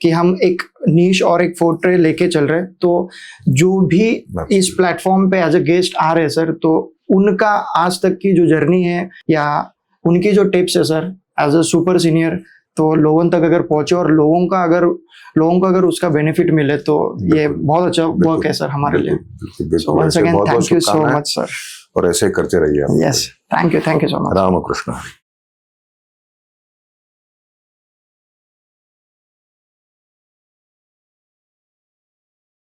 कि हम एक नीश और एक फोर्ट्रे लेके चल रहे हैं। तो जो भी इस प्लेटफॉर्म पे एज अ गेस्ट आ रहे हैं सर, तो उनका आज तक की जो जर्नी है या उनकी जो टिप्स है sir as a super senior, तो लोगों तक अगर पहुंचे और लोगों को अगर उसका बेनिफिट मिले, तो ये बहुत अच्छा वर्क है सर हमारे लिए। So once again thank you so much sir, और ऐसे करते रहिए। Yes, thank you so much. Ram Krishna.